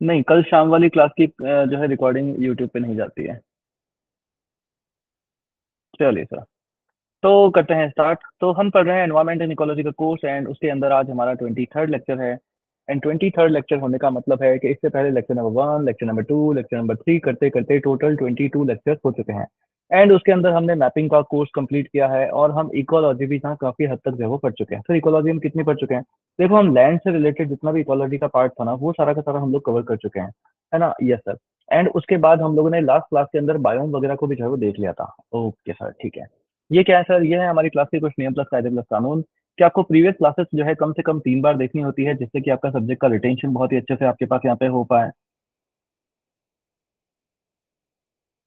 नहीं, कल शाम वाली क्लास की जो है रिकॉर्डिंग यूट्यूब पे नहीं जाती है। चलिए सर, तो करते हैं स्टार्ट। तो हम पढ़ रहे हैं एनवायरमेंट एंड इकोलॉजी का कोर्स, एंड उसके अंदर आज हमारा 23rd लेक्चर है। एंड 23rd लेक्चर होने का मतलब है कि इससे पहले lecture number 1, lecture number 2, lecture number 3 करते करते टोटल 22 लेक्चर हो चुके हैं। एंड उसके अंदर हमने मैपिंग का कोर्स कंप्लीट किया है, और हम इकोलॉजी भी जहाँ काफी हद तक जो है वो पढ़ चुके हैं। सर इकोलॉजी हम कितनी पढ़ चुके हैं? देखो, हम लैंड से रिलेटेड जितना भी इकोलॉजी का पार्ट था ना, वो सारा का सारा हम लोग कवर कर चुके हैं, है ना? Yes sir. एंड उसके बाद हम लोगों ने लास्ट क्लास के अंदर बायोम वगैरह को भी जो है वो देख लिया था। ओके सर, ठीक है। ये क्या है सर? ये है हमारी क्लास के कुछ नियम प्लस कायदे प्लस कानून, कि आपको प्रीवियस क्लासेस जो है कम से कम 3 बार देखनी होती है, जिससे कि आपका सब्जेक्ट का रिटेंशन बहुत ही अच्छे से आपके पास यहाँ पे हो पाए।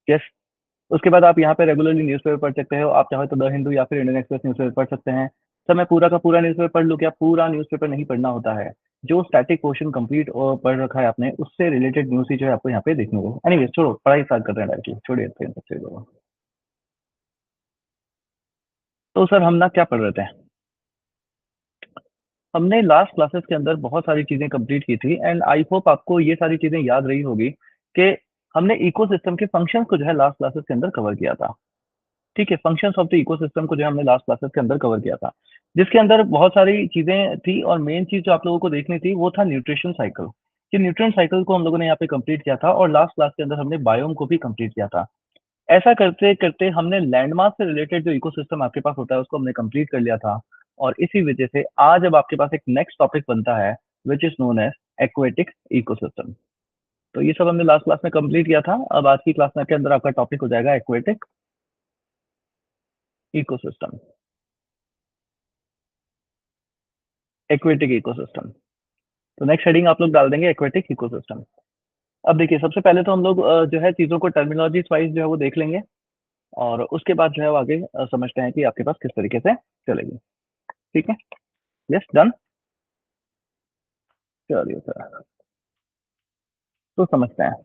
यस। उसके बाद आप यहाँ पे रेगुलरली न्यूज़पेपर पढ़ सकते हो। आप चाहे तो द हिंदू या फिर इंडियन एक्सप्रेस न्यूज़पेपर पढ़ सकते हैं। सर मैं पूरा का पूरा न्यूज़पेपर पढ़ लूँ क्या? पूरा न्यूज़पेपर नहीं पढ़ना होता है। जो स्टैटिक पोर्शन कंप्लीट और पढ़ रखा है आपने, उससे रिलेटेड न्यूज़ ही जो है आपको यहाँ पे देखने को। एनीवेज छोड़ो, पढ़ाई स्टार्ट कर रहे हैं डायरेक्टली, छोड़िए इन सब चीजों को। तो सर हम ना क्या पढ़ रहे थे? हमने लास्ट क्लासेस के अंदर बहुत सारी चीजें कंप्लीट की थी, एंड आई होप आपको ये सारी चीजें याद रही होगी कि हमने इकोसिस्टम के फंक्शंस को जो है लास्ट क्लासेस के अंदर कवर किया था। ठीक है, फंक्शंस ऑफ द इकोसिस्टम को जो है हमने लास्ट क्लासेस के अंदर कवर किया था, जिसके अंदर बहुत सारी चीजें थी, और मेन चीज जो आप लोगों को देखनी थी वो था न्यूट्रिशन साइकिल। कि न्यूट्रिशन साइकिल को हम लोगों ने यहाँ पे कंप्लीट किया था, और लास्ट क्लास के अंदर हमने बायोम को भी कंप्लीट किया था। ऐसा करते करते हमने लैंडमार्क से रिलेटेड जो इकोसिस्टम आपके पास होता है उसको हमने कंप्लीट कर लिया था। और इसी वजह से आज अब आपके पास एक नेक्स्ट टॉपिक बनता है, which is known as aquatic ecosystem. तो ये सब हमने लास्ट क्लास में कंप्लीट किया था। अब आज की क्लास में के अंदर आपका टॉपिक हो जाएगा एक्वेटिक इकोसिस्टम। Aquatic ecosystem. तो नेक्स्ट हेडिंग आप लोग डाल देंगे एक्वेटिक इकोसिस्टम। अब देखिए, सबसे पहले तो हम लोग जो है चीजों को टर्मिनोलॉजी वाइज जो है वो देख लेंगे, और उसके बाद जो है वो आगे समझते हैं कि आपके पास किस तरीके से चलेगी। ठीक है? Yes, done. चलिए सर, तो समझते हैं।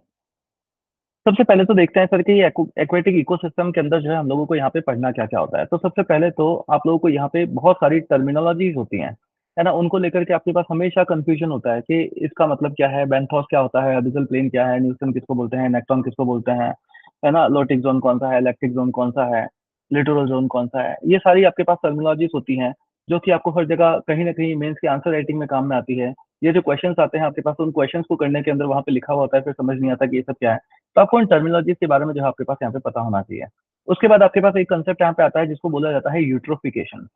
सबसे पहले तो देखते हैं सर कि एक्वेटिक इकोसिस्टम के अंदर जो है हम लोगों को यहाँ पे पढ़ना क्या क्या होता है। तो सबसे पहले तो आप लोगों को यहाँ पे बहुत सारी टर्मिनोलॉजीज होती हैं, है ना? उनको लेकर के आपके पास हमेशा कंफ्यूजन होता है कि इसका मतलब क्या है, बेंथोस क्या होता है, अबिसल प्लेन क्या है, न्यूटन किसको बोलते हैं, नेक्ट्रॉन किसको बोलते हैं, है ना? लोटिक जोन कौन सा है, इलेक्ट्रिक जोन कौन सा है, लिटोरल जोन कौन सा है। ये सारी आपके पास टर्मिनोलॉजीज होती हैं, जो कि आपको हर जगह कहीं ना कहीं मेंस के आंसर राइटिंग में काम में आती है। ये जो क्वेश्चंस आते हैं आपके पास, उन क्वेश्चंस को करने के अंदर वहां पे लिखा हुआ होता है, फिर समझ नहीं आता कि ये सब क्या है। तो आपको इन टर्मिनोलॉजीज के बारे में जो है आपके पास यहाँ पे पता होना चाहिए। उसके बाद आपके पास एक कंसेप्ट यहाँ पे आता है जिसको बोला जाता है यूट्रोफिकेशन।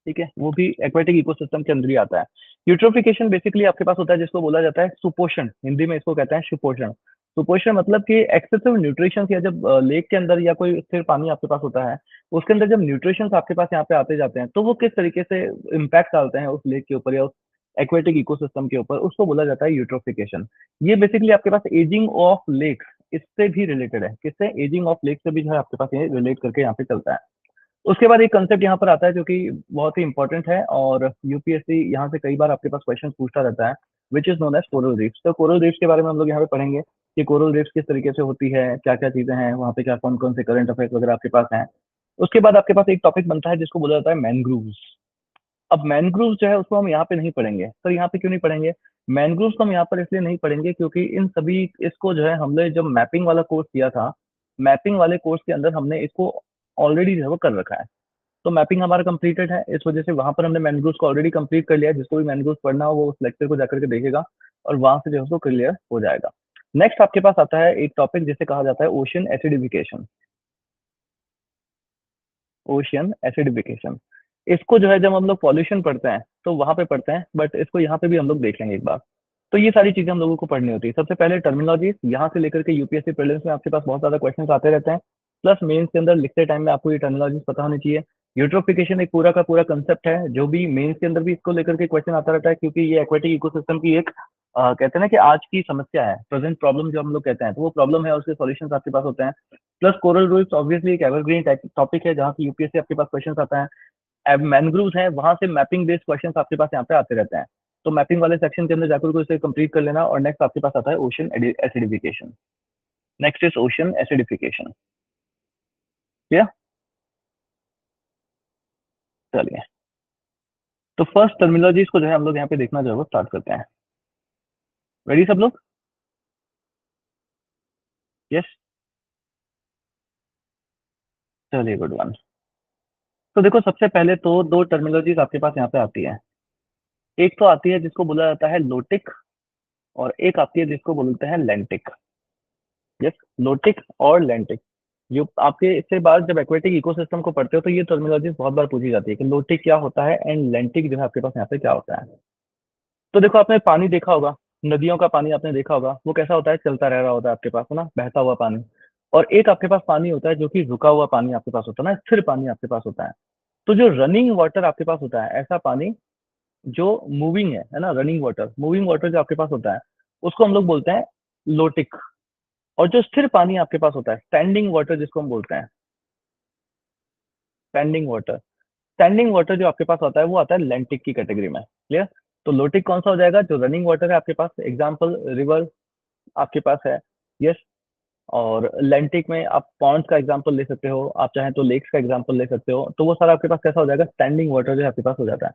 ठीक है, वो भी एक्वेटिक इकोसिस्टम के अंदर ही आता है। यूट्रोफिकेशन बेसिकली आपके पास होता है जिसको बोला जाता है सुपोषण, हिंदी में इसको कहते हैं सुपोषण। सुपोषण मतलब कि एक्सेसिव न्यूट्रिशन, या जब लेक के अंदर या कोई स्थिर पानी आपके पास होता है, उसके अंदर जब न्यूट्रिशन आपके पास यहाँ पे आते जाते हैं, तो वो किस तरीके से इम्पैक्ट डालते हैं उस लेक के ऊपर या उस एक्वेटिक इकोसिस्टम के ऊपर, उसको बोला जाता है यूट्रोफिकेशन। ये बेसिकली आपके पास एजिंग ऑफ लेक्स, इससे भी रिलेटेड है। किससे? एजिंग ऑफ लेक से भी जो है आपके पास ये रिलेट करके यहाँ पे चलता है। उसके बाद एक कंसेप्ट यहाँ पर आता है जो कि बहुत ही इंपॉर्टेंट है, और यूपीएससी यहाँ से कई बार आपके पास क्वेश्चन पूछता रहता है, which is known as coral reefs. तो कोरल रीफ्स के बारे में हम लोग यहाँ पे पढ़ेंगे कि कोरल रीफ्स किस तरीके से होती है, क्या क्या चीजें हैं वहाँ पे, क्या कौन कौन से करंट अफेयर्स वगैरह आपके पास हैं। उसके बाद आपके पास एक टॉपिक बनता है जिसको बोला जाता है मैनग्रूव्स। अब मैनग्रूव्स जो है उसको हम यहाँ पे नहीं पढ़ेंगे। सर यहाँ पे क्यों नहीं पढ़ेंगे? मैनग्रूव्स को हम यहाँ पर इसलिए नहीं पढ़ेंगे क्योंकि इन सभी, इसको जो है हमने जब मैपिंग वाला कोर्स किया था, मैपिंग वाले कोर्स के अंदर हमने इसको ऑलरेडी जो है वो कर रखा है। तो मैपिंग हमारा कंप्लीटेड है, इस वजह से वहां पर हमने मैनग्रूव्स को ऑलरेडी कंप्लीट कर लिया है। जिसको भी मैनग्रूव्स पढ़ना हो वो उस लेक्चर को जाकर के देखेगा, और वहां से जो है उसको क्लियर हो जाएगा। नेक्स्ट आपके पास आता है एक टॉपिक जिसे कहा जाता है ओशियन एसिडिफिकेशन। ओशियन एसिडिफिकेशन, इसको जो है जब हम लोग पॉल्यूशन पढ़ते हैं तो वहां पे पढ़ते हैं, बट इसको यहाँ पे भी हम लोग देख लेंगे एक बार। तो ये सारी चीजें हम लोगों को पढ़नी होती है। सबसे पहले टर्मिनोलॉजी, यहाँ से लेकर के यूपीएससी प्रीलिम्स में आपके पास बहुत ज्यादा क्वेश्चन आते रहते हैं, प्लस मेंस के अंदर लिखते टाइम में आपको ये टर्मिनोलॉजी पता होनी चाहिए। यूट्रोफिकेशन एक पूरा का पूरा कंसेप्ट है, जो भी मेंस के अंदर भी इसको लेकर के क्वेश्चन आता रहता है, क्योंकि ये एक्वेटिक इकोसिस्टम की एक कहते हैं ना कि आज की समस्या है, प्रेजेंट प्रॉब्लम जो हम लोग कहते हैं, तो वो प्रॉब्लम है, उसके सॉल्यूशंस आपके पास होते हैं। प्लस कोरल रीफ्स ऑब्वियसली एक एवरग्रीन टॉपिक है, जहाँ की यूपीएससी आपके पास क्वेश्चन आता है। अब मैनग्रूव्स हैं, वहां से मैपिंग बेस्ड क्वेश्चन आपके पास यहाँ पे आते रहते हैं। तो मैपिंग वाले सेक्शन के अंदर जाकर को इसे कंप्लीट कर लेना, और नेक्स्ट आपके पास आता है ocean acidification. Next is ocean acidification. Clear? चलिए, तो फर्स्ट टर्मिनोलॉजीज को जो है हम लोग यहाँ पे देखना जो है वो स्टार्ट करते हैं। रेडी सब लोग? यस, चलिए गुड वन। तो देखो सबसे पहले तो दो टर्मिनोलॉजीज आपके पास यहाँ पे आती है। एक तो आती है जिसको बोला जाता है लोटिक, और एक आती है जिसको बोलते हैं लेंटिक। यस, लोटिक और लेंटिक। ये आपके इससे बाद जब एक्वेटिक इकोसिस्टम को पढ़ते हो तो ये टर्मिनोलॉजी बहुत बार पूछी जाती है कि लोटिक क्या होता है एंड लेंटिक जो है आपके पास यहाँ पे क्या होता है। तो देखो आपने पानी देखा होगा, नदियों का पानी आपने देखा होगा, वो कैसा होता है, चलता रह रहा होता है आपके पास, है ना, बहता हुआ पानी। और एक आपके पास पानी होता है जो कि रुका हुआ पानी आपके पास होता है ना, स्थिर पानी आपके पास होता है। तो जो रनिंग वाटर आपके पास होता है, ऐसा पानी जो मूविंग है ना, रनिंग वाटर, मूविंग वाटर जो आपके पास होता है, उसको हम लोग बोलते हैं लोटिक। और जो स्थिर पानी आपके पास होता है, स्टैंडिंग वाटर जिसको हम बोलते हैं, स्टैंडिंग वाटर, स्टैंडिंग वाटर जो आपके पास आता है वो आता है लेंटिक की कैटेगरी में। क्लियर? तो लोटिक कौन सा हो जाएगा, जो रनिंग वाटर है आपके पास, एग्जाम्पल रिवर आपके पास है। यस। और लेंटिक में आप पॉन्ड्स का एग्जांपल ले सकते हो, आप चाहें तो लेक्स का एग्जांपल ले सकते हो। तो वो सारा आपके पास कैसा हो जाएगा, स्टैंडिंग वाटर जो है आपके पास हो जाता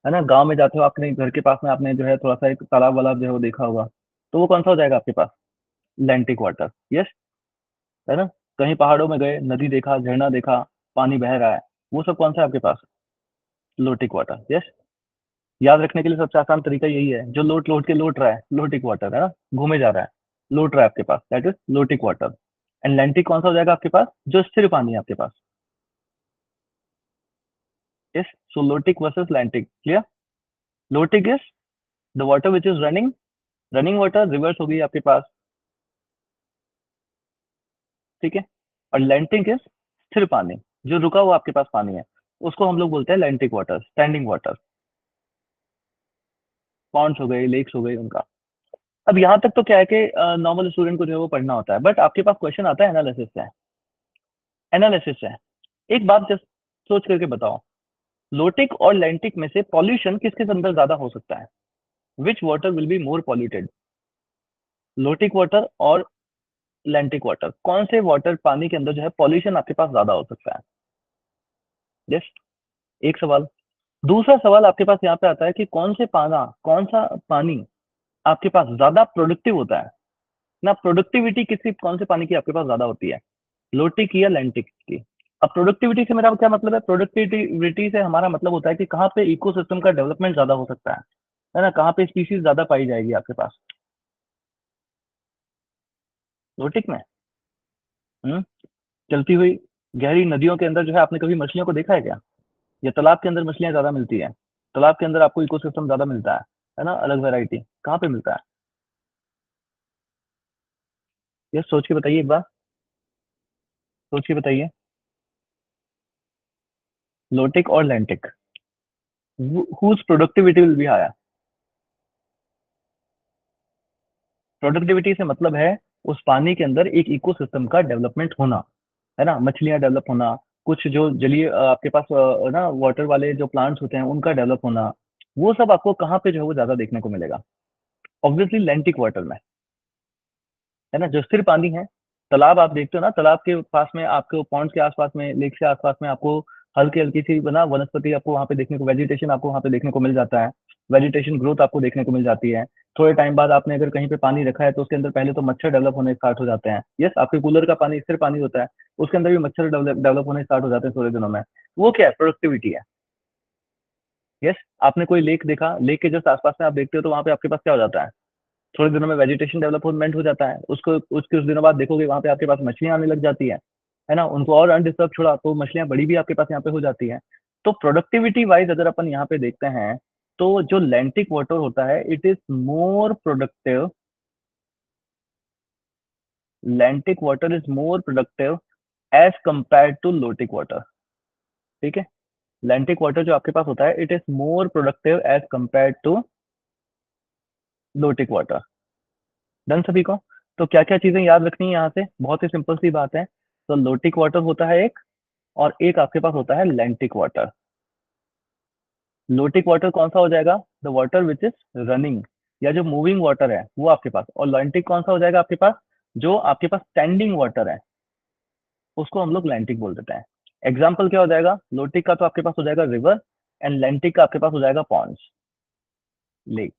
है ना। गांव में जाते हो, आपने घर के पास में आपने जो है थोड़ा सा एक तालाब वाला जो है वो देखा होगा, तो वो कौन सा हो जाएगा आपके पास, लेंटिक वाटर। यस, है ना। कहीं पहाड़ों में गए, नदी देखा, झरना देखा, पानी बह रहा है, वो सब कौन सा है आपके पास, लोटिक वाटर। यस। याद रखने के लिए सबसे आसान तरीका यही है, जो लोट लोट के लोट रहा है, लोटिक वाटर, है ना, घूमे जा रहा है, लोट रहा है आपके पास, that is lotic water. And lentic कौन सा हो जाएगा आपके पास, जो स्थिर पानी है आपके पास। Yes, so lotic versus lentic, clear? Lotic is the water which is running, running water, rivers हो गई आपके पास, ठीक है। और लेंटिक इज स्थिर पानी, जो रुका हुआ आपके पास पानी है, उसको हम लोग बोलते हैं lentic water, standing water. Ponds हो गए, लेक्स हो गए, उनका। अब यहाँ तक तो क्या है कि नॉर्मल स्टूडेंट को जो है वो पढ़ना होता है, बट आपके पास क्वेश्चन आता है एनालिसिस से, एनालिसिस है। एक बात जस्ट सोच करके बताओ, लोटिक और लेंटिक में से पॉल्यूशन किसके अंदर ज्यादा हो सकता है, which water will be more polluted, lotic water और लेंटिक वाटर, कौन से वाटर पानी के अंदर जो है पॉल्यूशन आपके पास ज्यादा हो सकता है। यस, एक सवाल। दूसरा सवाल आपके पास यहाँ पे आता है कि कौन सा पानी आपके पास ज्यादा प्रोडक्टिव होता है ना, प्रोडक्टिविटी किसी कौन से पानी की आपके पास ज्यादा होती है, लोटिक या लेंटिक की। अब प्रोडक्टिविटी से मेरा क्या मतलब है, प्रोडक्टिविटी से हमारा मतलब होता है कि कहाँ पे इकोसिस्टम का डेवलपमेंट ज्यादा हो सकता है ना, कहाँ पे स्पीशीज ज्यादा पाई जाएगी आपके पास, लोटिक में। हम्म चलती हुई गहरी नदियों के अंदर जो है आपने कभी मछलियों को देखा है क्या, या तालाब के अंदर मछलियां ज्यादा मिलती है, तालाब के अंदर आपको इकोसिस्टम ज्यादा मिलता है ना, अलग वैरायटी कहाँ पे मिलता है, ये सोच के बताइए एक बार, सोच के बताइए। लोटिक और lentic, whose productivity will be higher. Productivity से मतलब है उस पानी के अंदर एक इकोसिस्टम का डेवलपमेंट होना, है ना, मछलियां डेवलप होना, कुछ जो जलीय आपके पास ना वाटर वाले जो प्लांट्स होते हैं उनका डेवलप होना, वो सब आपको कहाँ पे जो है वो ज्यादा देखने को मिलेगा, ऑब्वियसली लेंटिक वाटर में, है ना। जो स्थिर पानी है, तालाब आप देखते हो ना, तालाब के पास में आपको, पॉन्ड के आसपास में, लेक के आसपास में आपको हल्की हल्की सी बना वनस्पति आपको वहाँ पे देखने को, वेजिटेशन आपको वहाँ पे देखने को मिल जाता है, वेजिटेशन ग्रोथ आपको देखने को मिल जाती है। थोड़े टाइम बाद आपने अगर कहीं पे पानी रखा है तो उसके अंदर पहले तो मच्छर डेवलप होने स्टार्ट हो जाते हैं। यस, आपके कूलर का पानी स्थिर पानी होता है, उसके अंदर भी मच्छर डेवलप होने स्टार्ट हो जाते हैं थोड़े दिनों में। वो क्या है, प्रोडक्टिविटी है। यस, आपने कोई लेक देखा, लेक के जस्ट आसपास में आप देखते हो तो वहाँ पे आपके पास क्या हो जाता है, थोड़े दिनों में वेजिटेशन डेवलपमेंट हो जाता है, उसको उसके कुछ दिनों बाद देखोगे वहां पे आपके पास मछलियां आने लग जाती है ना, उनको और अनडिस्टर्ब छोड़ा तो मछलियां बड़ी भी आपके पास यहाँ पे हो जाती है। तो प्रोडक्टिविटी वाइज अगर अपन यहाँ पे देखते हैं, तो जो लेंटिक वाटर होता है it is more productive, lentic water is more productive as compare to lotic water, ठीक है। लेंटिक वाटर जो आपके पास होता है it is more productive as compare to lotic water. Done सभी को? तो क्या क्या चीजें याद रखनी है यहाँ से, बहुत ही सिंपल सी बात है। तो लोटिक वाटर होता है एक, और एक आपके पास होता है लेंटिक वाटर। लोटिक वाटर कौन सा हो जाएगा, the water which is running, या जो मूविंग वाटर है वो आपके पास। और लेंटिक कौन सा हो जाएगा आपके पास, जो आपके पास स्टैंडिंग वाटर है, उसको हम लोग लेंटिक बोल देते हैं। एग्जाम्पल क्या हो जाएगा, लोटिक का तो आपके पास हो जाएगा रिवर, एंड लेंटिक का आपके पास हो जाएगा पॉन्ड्स, लेक।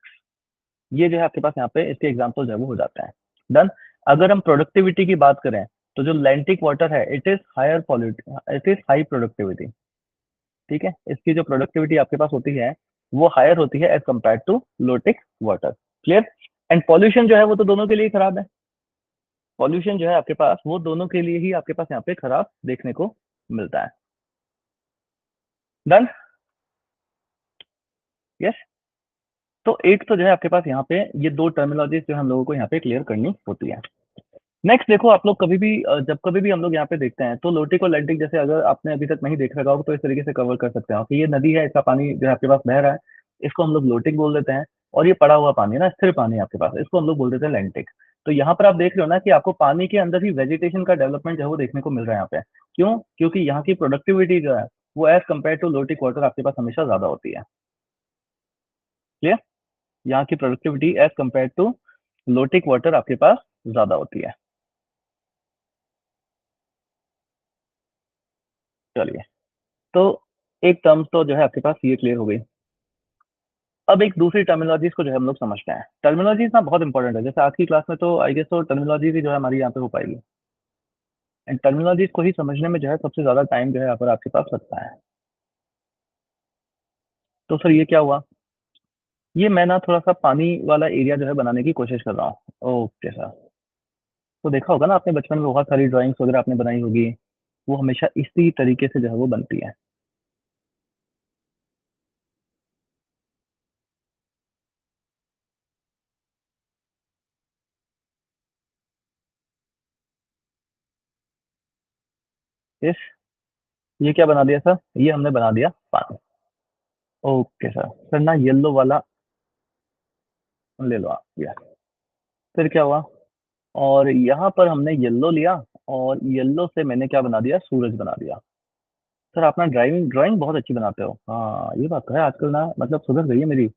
ये जो है आपके पास यहाँ पे इसके एग्जाम्पल जो है वो हो जाते हैं। डन। अगर हम प्रोडक्टिविटी की बात करें तो जो लैंटिक वाटर है it is higher pollute, it is high productivity. ठीक है, इसकी जो प्रोडक्टिविटी आपके पास होती है वो हायर होती है as compare to lotic water. Clear. And pollution जो है वो तो दोनों के लिए खराब है। पॉल्यूशन जो है आपके पास वो दोनों के लिए ही आपके पास यहाँ पे खराब देखने को मिलता है। डन। यस। तो एक तो जो है आपके पास यहाँ पे ये दो टर्मिनोलॉजीज जो हम लोगों को यहाँ पे क्लियर करनी होती है। नेक्स्ट देखो, आप लोग कभी भी जब कभी भी हम लोग यहाँ पे देखते हैं तो लोटिक और लेंटिक, जैसे अगर आपने अभी तक नहीं देख रखा होगा तो इस तरीके से कवर कर सकते हो कि ये नदी है, इसका पानी जो है आपके पास बह रहा है, इसको हम लोग लोटिक बोल देते हैं। और ये पड़ा हुआ पानी है ना, स्थिर पानी है आपके पास, इसको हम लोग बोल देते हैं लेंटिक। तो यहाँ पर आप देख रहे हो ना कि आपको पानी के अंदर ही वेजिटेशन का डेवलपमेंट जो है वो देखने को मिल रहा है यहाँ पे। क्यों? क्योंकि यहाँ की प्रोडक्टिविटी जो है वो as compare to lotic water आपके पास हमेशा ज्यादा होती है। क्लियर। यहाँ की productivity as compare to lotic water आपके पास ज्यादा होती है। चलिए, तो एक टर्म तो जो है आपके पास ये क्लियर हो गई। अब एक दूसरी टर्मिनोलॉजीज को जो है हम लोग समझते हैं। टर्मिनोलॉजीज ना बहुत इंपॉर्टेंट है, जैसे आज की क्लास में तो आई गेस तो टर्मिनोलॉजीज ही जो है हमारी यहाँ पे हो पाएगी। एंड टर्मिनोलॉजीज को ही समझने में जो है सबसे ज्यादा टाइम जो है यहाँ पर आपके पास लगता है। तो सर ये क्या हुआ? ये मैं ना थोड़ा सा पानी वाला एरिया जो है बनाने की कोशिश कर रहा हूँ। Okay sir. तो देखा होगा ना आपने बचपन में बहुत सारी ड्राइंग्स वगैरह आपने बनाई होगी, वो हमेशा इसी तरीके से जो है वो बनती है। इस ये क्या बना दिया सर? ये हमने बना दिया पानी। Okay sir. सर ना येलो वाला ले लो आप, ये फिर क्या हुआ? और यहाँ पर हमने येलो लिया, और येलो से मैंने क्या बना दिया? सूरज बना दिया। सर आप ना ड्राइविंग ड्राइंग बहुत अच्छी बनाते हो। हाँ ये बात तो है, आजकल ना मतलब सुधर गई है मेरी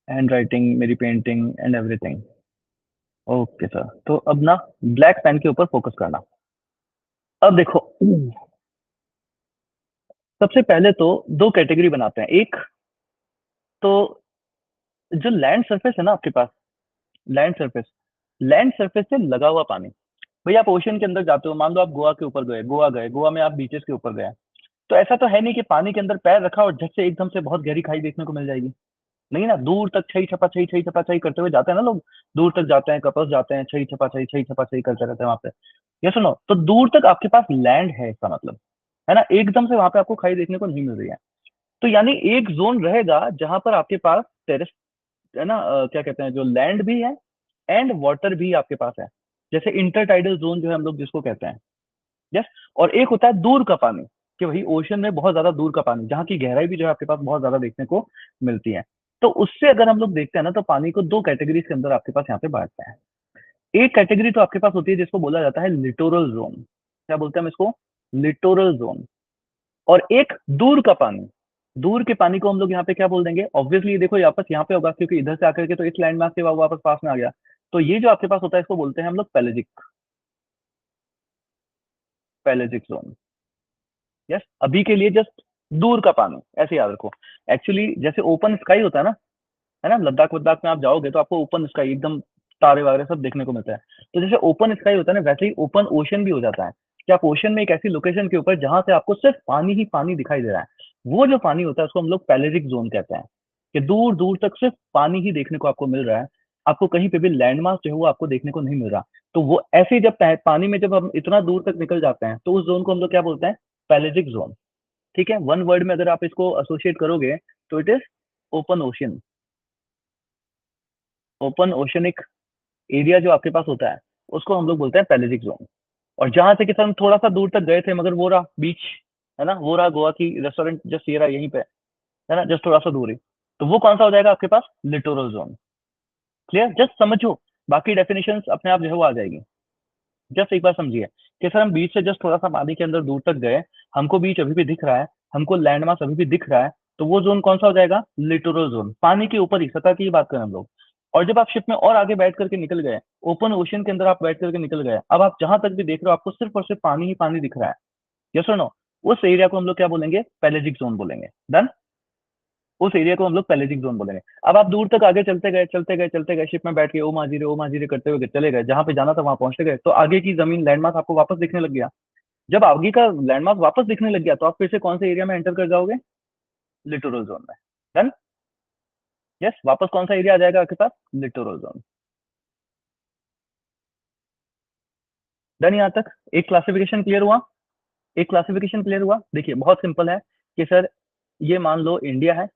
हैंड राइटिंग, मेरी painting and everything. Okay sir, तो अब ना ब्लैक पेन के ऊपर फोकस करना। अब देखो, सबसे पहले तो दो कैटेगरी बनाते हैं। एक तो जो लैंड सरफेस है ना आपके पास, लैंड सरफेस, लैंड सरफेस से लगा हुआ पानी। भैया आप ओशन के अंदर जाते हो, मान लो आप गोवा के ऊपर गए, गोवा गए, गोवा में आप बीचेस के ऊपर गए, तो ऐसा तो है नहीं कि पानी के अंदर पैर रखा और झट से एकदम से बहुत गहरी खाई देखने को मिल जाएगी। नहीं ना, दूर तक छई छपा छई करते हुए जाते हैं ना लोग। दूर तक जाते हैं, कपल्स जाते हैं, छई छपा छई करते रहते हैं वहां पे। ये सुनो, तो दूर तक आपके पास लैंड है, इसका मतलब है ना, एकदम से वहां पे आपको खाई देखने को नहीं मिल रही है। तो यानी एक जोन रहेगा जहां पर आपके पास टेरेस, है ना, क्या कहते हैं, जो लैंड भी है एंड वाटर भी आपके पास है। जैसे इंटरटाइडल जोन जो है हम लोग जिसको कहते हैं। यस। और एक होता है दूर का पानी, कि वही ओशन में बहुत ज्यादा दूर का पानी, जहाँ की गहराई भी जो है आपके पास बहुत ज्यादा देखने को मिलती है। तो उससे अगर हम लोग देखते हैं ना, तो पानी को दो कैटेगरीज के अंदर आपके पास यहाँ पे बांटते हैं। एक कैटेगरी तो आपके पास होती है जिसको बोला जाता है लिटोरल जोन। क्या बोलते हैं हम इसको? Littoral zone. और एक दूर का पानी। दूर के पानी को हम लोग यहाँ पे क्या बोल देंगे? ऑब्वियसली देखो वापस यहाँ पे होगा, क्योंकि इधर से आकर के तो इस लैंड मार्क से वापस पास में आ गया। तो ये जो आपके पास होता है इसको बोलते हैं हम लोग पेलेजिक, पेलेजिक जोन। यस। अभी के लिए जस्ट दूर का पानी ऐसे याद रखो। एक्चुअली जैसे ओपन स्काई होता है ना, लद्दाख वद्दाख में आप जाओगे तो आपको ओपन स्काई एकदम तारे वगैरह सब देखने को मिलता है। तो जैसे ओपन स्काई होता है ना, वैसे ही ओपन ओशन भी हो जाता है कि आप ओशन में एक ऐसी लोकेशन के ऊपर जहां से आपको सिर्फ पानी ही पानी दिखाई दे रहा है। वो जो पानी होता है उसको हम लोग पैलेजिक जोन कहते हैं, कि दूर दूर तक सिर्फ पानी ही देखने को आपको मिल रहा है। आपको कहीं पे भी लैंडमार्क जो है वो आपको देखने को नहीं मिल रहा। तो वो ऐसे ही जब पानी में जब हम इतना दूर तक निकल जाते हैं तो उस जोन को हम लोग क्या बोलते हैं? पैलेजिक जोन। ठीक है, वन वर्ड में अगर आप इसको एसोसिएट करोगे तो it is open ocean. Open oceanic area जो आपके पास होता है उसको हम लोग बोलते हैं पैलेजिक जोन। और जहां से कि सर हम थोड़ा सा दूर तक गए थे, मगर वो रहा बीच, है ना, वो रहा गोवा की रेस्टोरेंट, जस्ट ये रहा यहीं पे, है ना, जस्ट थोड़ा सा दूर ही। तो वो कौन सा हो जाएगा आपके पास? Littoral zone. क्लियर? जस्ट समझो, बाकी डेफिनेशन अपने आप जो है वो आ जाएगी। जस्ट एक बार समझिए कि सर हम बीच से जस्ट थोड़ा सा पानी के अंदर दूर तक गए, हमको बीच अभी भी दिख रहा है, हमको लैंडमार्क अभी भी दिख रहा है, तो वो जोन कौन सा हो जाएगा? Littoral zone. पानी के ऊपर ही, सतह की ही बात करें हम लोग। और जब आप शिप में और आगे बैठ करके निकल गए, ओपन ओशन के अंदर आप बैठ करके निकल गए, अब आप जहां तक भी देख रहे हो आपको सिर्फ और सिर्फ पानी ही पानी दिख रहा है। यस और नो? उस एरिया को हम लोग क्या बोलेंगे? पैलेजिक जोन बोलेंगे। डन। उस एरिया को हम लोग पैलेजिक जोन बोलेंगे। अब आप दूर तक आगे चलते गए चलते गए चलते गए, शिप में बैठ के ओ माजीरे करते हुए चले गए, जहां पे जाना था वहां पहुंचते गए, तो आगे की जमीन लैंडमार्क आपको वापस दिखने लग गया। जब आगे का लैंडमार्क वापस दिखने लग गया तो आप फिर से कौन से एरिया में एंटर कर जाओगे? लिटोरल जोन में। डन। यस, वापस कौन सा एरिया आ जाएगा आपके पास? Littoral zone. डन यहाँ तक? एक क्लासिफिकेशन क्लियर हुआ? एक क्लासिफिकेशन क्लियर हुआ? देखिए बहुत सिंपल है कि सर ये मान लो इंडिया है।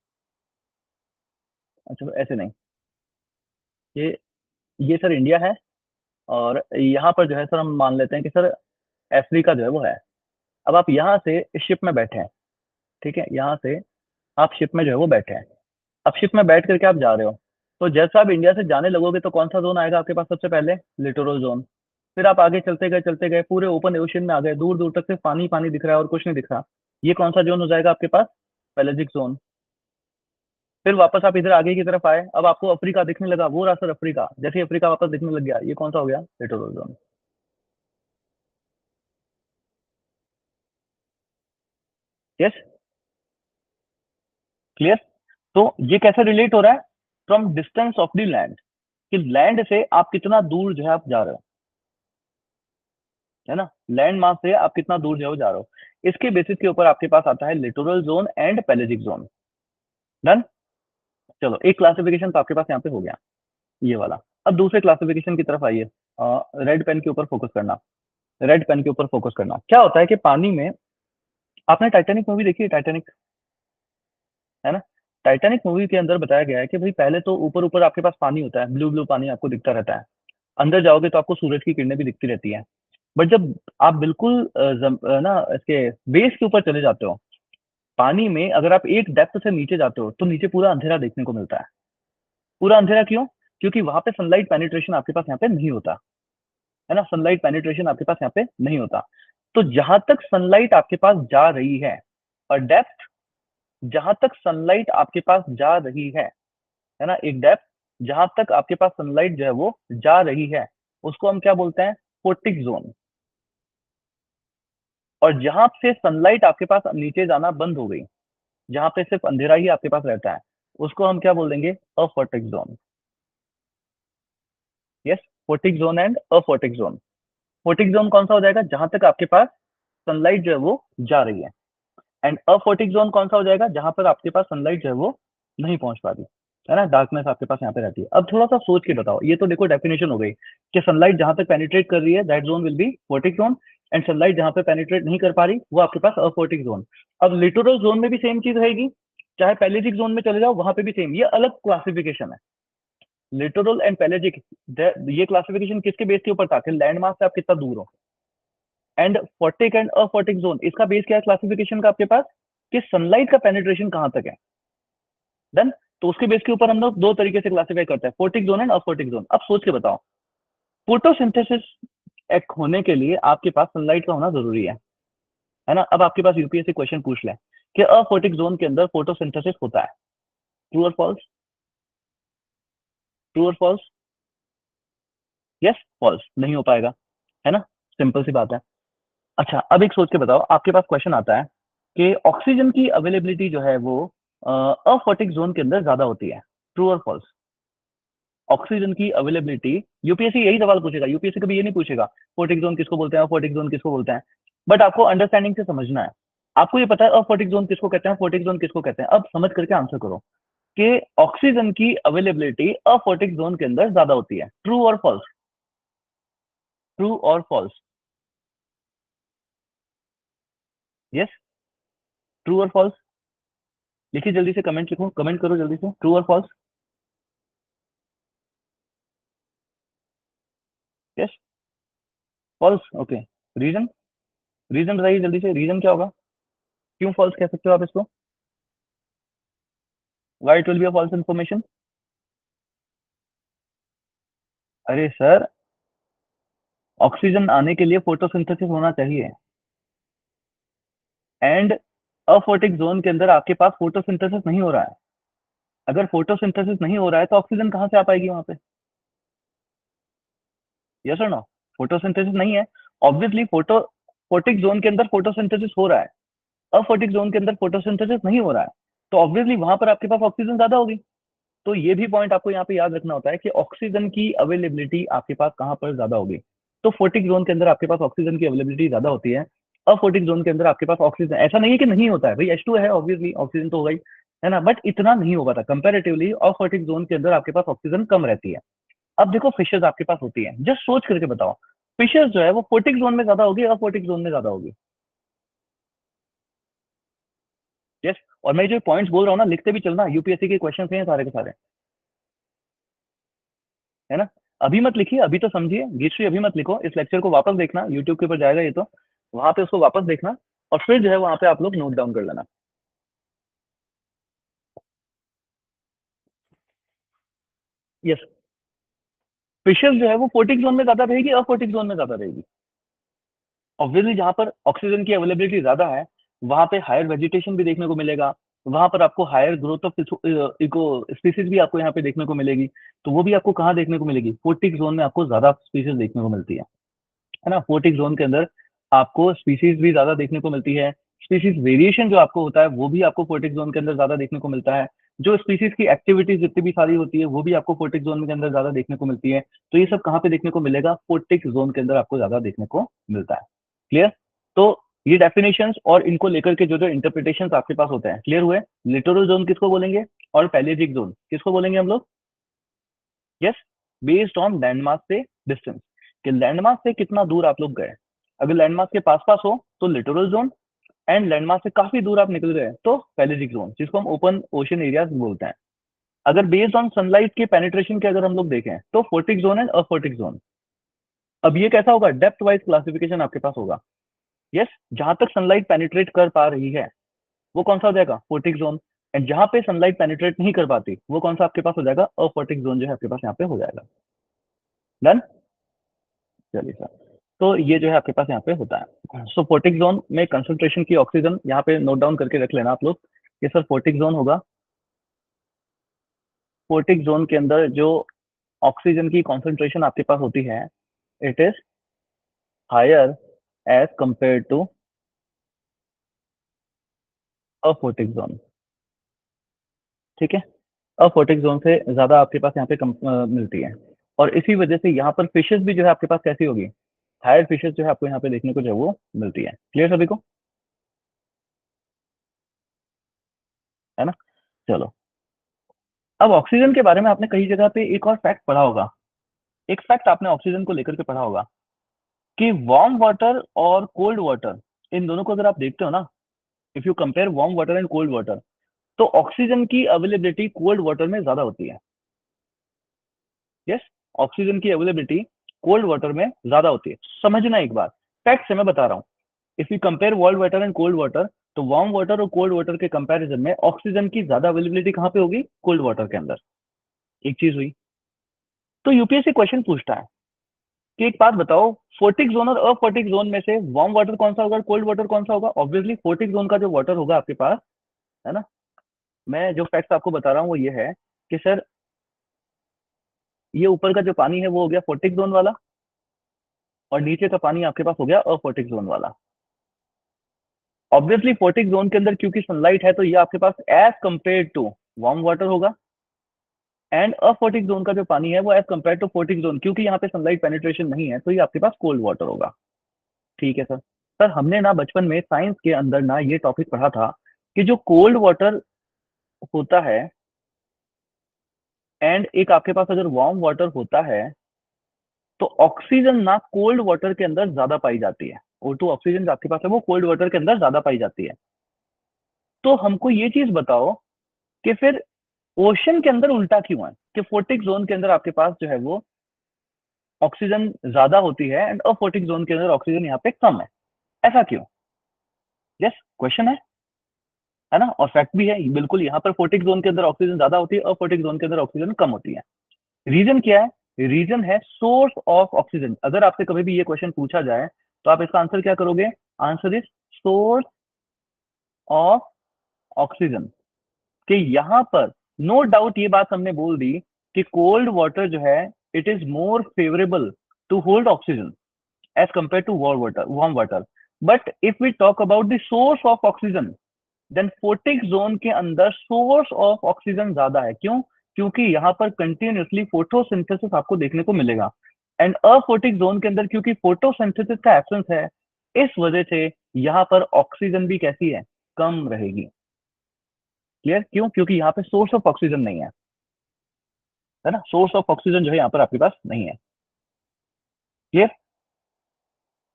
अच्छा ऐसे नहीं, ये ये सर इंडिया है, और यहाँ पर जो है सर हम मान लेते हैं कि सर अफ्रीका जो है वो है। अब आप यहाँ से शिप में बैठे हैं, ठीक है, यहाँ से आप शिप में जो है वो बैठे हैं। अब शिप में बैठ करके आप जा रहे हो, तो जैसे आप इंडिया से जाने लगोगे तो कौन सा जोन आएगा आपके पास? सबसे पहले लिटोरल जोन। फिर आप आगे चलते गए पूरे ओपन ओशन में आ गए, दूर दूर तक से पानी पानी दिख रहा है और कुछ नहीं दिख रहा। ये कौन सा जोन हो जाएगा आपके पास? पेलेजिक जोन। फिर वापस आप इधर आगे की तरफ आए, अब आपको अफ्रीका दिखने लगा, वो रहा सर अफ्रीका। जैसे ही अफ्रीका वापस दिखने लग गया, ये कौन सा हो गया? Littoral zone. Yes, clear? तो ये कैसे रिलेट हो रहा है? From distance of the land, कि लैंड से आप कितना दूर जो है आप जा रहे हो, है ना, लैंड मास से आप कितना दूर जो है वो जा रहे हो, इसके बेसिस के ऊपर आपके पास आता है littoral zone and pelagic zone. Done. चलो एक क्लासिफिकेशन तो आपके पास यहाँ पे हो गया, ये वाला। अब दूसरे क्लासिफिकेशन की तरफ आइए। रेड पेन के ऊपर फोकस करना। रेड पेन के ऊपर फोकस करना। क्या होता है कि पानी में, आपने टाइटैनिक मूवी देखी है? टाइटैनिक, है ना? टाइटैनिक मूवी के अंदर बताया गया है कि भाई पहले तो ऊपर ऊपर आपके पास पानी होता है, ब्लू ब्लू पानी आपको दिखता रहता है। अंदर जाओगे तो आपको सूरज की किरणें भी दिखती रहती है। बट जब आप बिल्कुल ना इसके बेस के ऊपर चले जाते हो, पानी में अगर आप एक डेप्थ से नीचे जाते हो तो नीचे पूरा अंधेरा देखने को मिलता है। पूरा अंधेरा क्यों? क्योंकि वहां पे सनलाइट पेनिट्रेशन आपके पास यहाँ पे नहीं होता, है ना, सनलाइट पेनिट्रेशन आपके पास यहाँ पे नहीं होता। तो जहां तक सनलाइट आपके पास जा रही है, और डेप्थ, जहां तक सनलाइट आपके पास जा रही है ना, एक डेप्थ जहां तक आपके पास सनलाइट जो है वो जा रही है, उसको हम क्या बोलते हैं? Photic zone. और जहां से सनलाइट आपके पास नीचे जाना बंद हो गई, जहां पे सिर्फ अंधेरा ही आपके पास रहता है, उसको हम क्या बोल देंगे? Aphotic zone. Yes, photic zone and aphotic zone. Photic zone कौन सा हो जाएगा? जहां तक आपके पास सनलाइट जो है वो जा रही है। एंड अफोटिक जोन कौन सा हो जाएगा? जहां पर आपके पास सनलाइट जो है वो नहीं पहुंच पाती, है ना, डार्कनेस आपके पास यहाँ पे रहती है। अब थोड़ा सा सोच के बताओ, ये तो देखो डेफिनेशन हो गई कि सनलाइट जहां तक पेनिट्रेट कर रही है that zone will be photic zone, and sunlight जहां पे पेनिट्रेट नहीं कर पा रही वो आपके पास अफोटिक जोन। अब लिटोरल जोन में भी सेम चीज रहेगी, चाहे पैलेजिक जोन में चले जाओ वहां पे भी सेम, ये अलग क्लासिफिकेशन है। लिटोरल एंड पैलेजिक, ये क्लासिफिकेशन किसके बेस के ऊपर था? कि लैंड मास से आप कितना दूर हो। एंड फोर्टिक एंड अफोर्टिक जोन, इसका बेस क्या है क्लासिफिकेशन का आपके पास? कि सनलाइट का पेनिट्रेशन कहां तक है। डन। तो उसके बेस के ऊपर हम लोग दो तरीके से क्लासिफाई करते हैं, फोर्टिक जोन एंड अफोर्टिक जोन। अब सोच के बताओ, फोटोसिंथेसिस एक होने के लिए आपके पास सनलाइट का होना जरूरी है ना? अब आपके पास यूपीएससी क्वेश्चन पूछ ले कि अफोर्टिक जोन के अंदर फोटोसिंथेसिस होता है, ट्रू और फॉल्स? ट्रू और फॉल्स? यस, फॉल्स, नहीं हो पाएगा, है ना, सिंपल सी बात है। अच्छा अब एक सोच के बताओ, आपके पास क्वेश्चन आता है कि ऑक्सीजन की अवेलेबिलिटी जो है वो अफोटिक जोन के अंदर ज्यादा होती है, ट्रू और फॉल्स? ऑक्सीजन की अवेलेबिलिटी, यूपीएससी यही सवाल पूछेगा, यूपीएससी कभी ये नहीं पूछेगा फोटिक जोन किसको बोलते हैं, फोटिक जोन किसको बोलते हैं। बट आपको अंडरस्टैंडिंग से समझना है। आपको ये पता है अफोटिक जोन किसको कहते हैं, फोटिक जोन किसको कहते हैं, अब समझ करके आंसर करो कि ऑक्सीजन की अवेलेबिलिटी अफोटिक जोन के अंदर ज्यादा होती है, ट्रू और फॉल्स? ट्रू और फॉल्स? यस, ट्रू और फॉल्स? लिखिए जल्दी से, कमेंट लिखो, कमेंट करो जल्दी से, ट्रू और false? Yes, false, okay. Reason? Reason बताइए जल्दी से, रीजन क्या होगा? क्यों फॉल्स कह सकते हो आप इसको? Why it will be a false information? अरे सर, ऑक्सीजन आने के लिए फोटोसिंथेसिस होना चाहिए, एंड अफोटिक जोन के अंदर आपके पास फोटोसिंथेसिस नहीं हो रहा है। अगर फोटोसिंथेसिस नहीं हो रहा है तो ऑक्सीजन कहाँ से आ पाएगी वहां पे? यस और नो? फोटोसिंथेसिस नहीं है, ऑब्वियसली फोटोटिक जोन के अंदर फोटोसिंथेसिस हो रहा है, अफोटिक जोन के अंदर फोटोसिंथेसिस नहीं हो रहा है। तो ऑब्वियसली वहां पर आपके पास ऑक्सीजन ज्यादा होगी। तो ये भी पॉइंट आपको यहाँ पे याद रखना होता है कि ऑक्सीजन की अवेलेबिलिटी आपके पास कहाँ पर ज्यादा होगी। तो फोर्टिक जोन के अंदर आपके पास ऑक्सीजन की अवेलेबिलिटी ज्यादा होती है। अफोर्टिक जोन के अंदर आपके पास ऑक्सीजन, ऐसा नहीं है कि नहीं होता है भाई, H2 है ऑब्वियसली, ऑक्सीजन तो होगा ही, है ना, बट इतना नहीं हो पाता कंपेरेटिवली। अफोर्टिक जोन के अंदर आपके पास ऑक्सीजन कम रहती है। अब देखो फिशेज आपके पास होती है, जस्ट सोच करके बताओ, फिशेज जो है वो फोर्टिक जोन में ज्यादा होगी, अफोर्टिक जोन में ज्यादा होगी? यस। और मैं जो पॉइंट्स बोल रहा हूँ ना, लिखते भी चलना, यूपीएससी के क्वेश्चन हैं सारे के सारे, है ना। अभी मत लिखिए, अभी तो समझिए गीतश्री, अभी मत लिखो, इस लेक्चर को वापस देखना, यूट्यूब के ऊपर जाएगा ये तो, वहां पे उसको वापस देखना, और फिर जो है वहां पे आप लोग नोट डाउन कर लेना। यस। फिशेज जो है वो फोर्टिक जोन में ज्यादा रहेगी, अफोर्टिक जोन में ज्यादा रहेगी? ऑब्वियसली जहां पर ऑक्सीजन की अवेलेबिलिटी ज्यादा है, वहां पे हायर वेजिटेशन भी देखने को मिलेगा, वहां पर आपको higher growth of eco species भी आपको यहाँ पे देखने को मिलेगी। तो वो भी आपको कहाँ देखने को मिलेगी? फोर्टिक जोन में आपको ज्यादा स्पीसीज देखने को मिलती है ना। फोर्टिक जोन के अंदर आपको स्पीसीज भी ज्यादा देखने को मिलती है। स्पीसीज वेरिएशन जो आपको होता है वो भी आपको फोर्टिक जोन के अंदर ज्यादा देखने को मिलता है। जो स्पीसीज की एक्टिविटीज जितनी भी सारी होती है वो भी आपको फोर्टिक जोन के अंदर ज्यादा देखने को मिलती है। तो ये सब कहाँ पे देखने को मिलेगा? फोर्टिक जोन के अंदर आपको ज्यादा देखने को मिलता है। क्लियर? तो ये डेफिनेशंस और इनको लेकर के जो जो इंटरप्रिटेशन आपके पास होते हैं, क्लियर हुए? लिटोरल जोन किसको बोलेंगे और पैलेजिक जोन किसको बोलेंगे हम लोग? यस। बेस्ड ऑन लैंडमार्क से डिस्टेंस, कि लैंडमार्क से कितना दूर आप लोग गए। अगर लैंडमार्क के पास पास हो तो लिटोरल जोन, एंड लैंडमार्क से काफी दूर आप निकल गए तो पैलेजिक जोन, जिसको हम ओपन ओशन एरियाज बोलते हैं। अगर बेस्ड ऑन सनलाइट के पेनिट्रेशन के अगर हम लोग देखें तो फोर्टिक जोन एंड अफोर्टिक जोन। अब ये कैसा होगा? डेप्थ वाइज क्लासिफिकेशन आपके पास होगा। यस। जहां तक सनलाइट पेनिट्रेट कर पा रही है वो कौन सा हो जाएगा? फोर्टिक जोन। एंड जहां पे सनलाइट पेनिट्रेट नहीं कर पाती वो कौन सा आपके पास हो जाएगा? अफोर्टिक जोन जो है आपके पास यहाँ पे हो जाएगा। डन? चलिए सर। तो ये जो है आपके पास यहाँ पे होता है। सो फोर्टिक जोन में कंसंट्रेशन की ऑक्सीजन यहाँ पे नोट डाउन करके रख लेना आप लोग। ये सर फोर्टिक जोन होगा। फोर्टिक जोन के अंदर जो ऑक्सीजन की कॉन्सेंट्रेशन आपके पास होती है, it is higher as compare to aphotic zone. ठीक है। अफोर्टिक जोन से ज्यादा आपके पास यहाँ पे मिलती है। और इसी वजह से यहाँ पर फिशेस भी जो है आपके पास कैसी होगी? हायर फिशेस जो है आपको यहाँ पे देखने को जो है वो मिलती है। क्लियर सभी को? है ना। चलो। अब ऑक्सीजन के बारे में आपने कई जगह पे एक और फैक्ट पढ़ा होगा। एक फैक्ट आपने ऑक्सीजन को लेकर के पढ़ा होगा कि वार्म वाटर और कोल्ड वाटर, इन दोनों को अगर आप देखते हो ना, if you compare warm water and cold water, तो ऑक्सीजन की अवेलेबिलिटी कोल्ड वाटर में ज्यादा होती है। यस। ऑक्सीजन की अवेलेबिलिटी कोल्ड वाटर में ज्यादा होती है। समझना एक बार, फैक्ट से मैं बता रहा हूँ। If you compare warm water and cold water, तो वार्म वाटर और कोल्ड वाटर के कंपैरिजन में ऑक्सीजन की ज्यादा अवेलेबिलिटी कहाँ पे होगी? कोल्ड वाटर के अंदर। एक चीज हुई। तो यूपीएससी क्वेश्चन पूछता है कि एक बात बताओ, फोर्टिक जोन और अफोर्टिक जोन में से वार्म वाटर कौन सा होगा, कोल्ड वाटर कौन सा होगा? ऑब्वियसली फोर्टिक जोन का जो वाटर होगा आपके पास, है ना। मैं जो फैक्ट आपको बता रहा हूँ वो ये है कि सर, ये ऊपर का जो पानी है वो हो गया फोर्टिक जोन वाला, और नीचे का पानी आपके पास हो गया अफोर्टिक जोन वाला। ऑब्वियसली फोर्टिक जोन के अंदर क्योंकि सनलाइट है तो ये आपके पास as compare to warm water होगा, एंड अफोर्टिक जोन का जो पानी है वो as compare to photic zone, क्योंकि यहाँ पे सनलाइट पेनिट्रेशन नहीं है तो ये आपके पास कोल्ड वाटर होगा। ठीक है सर। सर हमने ना बचपन में साइंस के अंदर ना ये टॉपिक पढ़ा था कि जो कोल्ड वाटर होता है, एंड एक आपके पास अगर वार्म वाटर होता है, तो ऑक्सीजन ना कोल्ड वाटर के अंदर ज्यादा पाई जाती है। O2 ऑक्सीजन जो आपके पास है वो कोल्ड वाटर के अंदर ज्यादा पाई जाती है। तो हमको ये चीज बताओ कि फिर ओशन के अंदर उल्टा क्यों है कि फोर्टिक जोन के अंदर आपके पास जो है वो ऑक्सीजन ज्यादा होती है एंड अफोर्टिक जोन के अंदर ऑक्सीजन यहाँ पे कम है? ऐसा क्यों? यस, क्वेश्चन है ना, और फैक्ट भी है बिल्कुल। यहाँ पर फोर्टिक जोन के अंदर ऑक्सीजन ज्यादा होती है, अफोर्टिक जोन के अंदर ऑक्सीजन कम होती है। रीजन क्या है? रीजन है सोर्स ऑफ ऑक्सीजन। अगर आपसे कभी भी ये क्वेश्चन पूछा जाए तो आप इसका आंसर क्या करोगे? Answer is source of oxygen. कि यहाँ पर नो डाउट ये बात हमने बोल दी कि कोल्ड वाटर जो है it is more favourable to hold oxygen as compare to warm water. But if we talk about the source of oxygen, then photic zone के अंदर सोर्स ऑफ ऑक्सीजन ज्यादा है। क्यों? क्योंकि यहाँ पर कंटिन्यूसली फोटोसिंथेसिस आपको देखने को मिलेगा। एंड अफोटिक जोन के अंदर क्योंकि फोटोसिंथेसिस का एब्सेंस है, इस वजह से यहाँ पर ऑक्सीजन भी कैसी है, कम रहेगी। क्लियर? क्यों? क्योंकि यहाँ पे सोर्स ऑफ ऑक्सीजन नहीं है ना, सोर्स ऑफ ऑक्सीजन जो है यहाँ पर आपके पास नहीं है। क्लियर?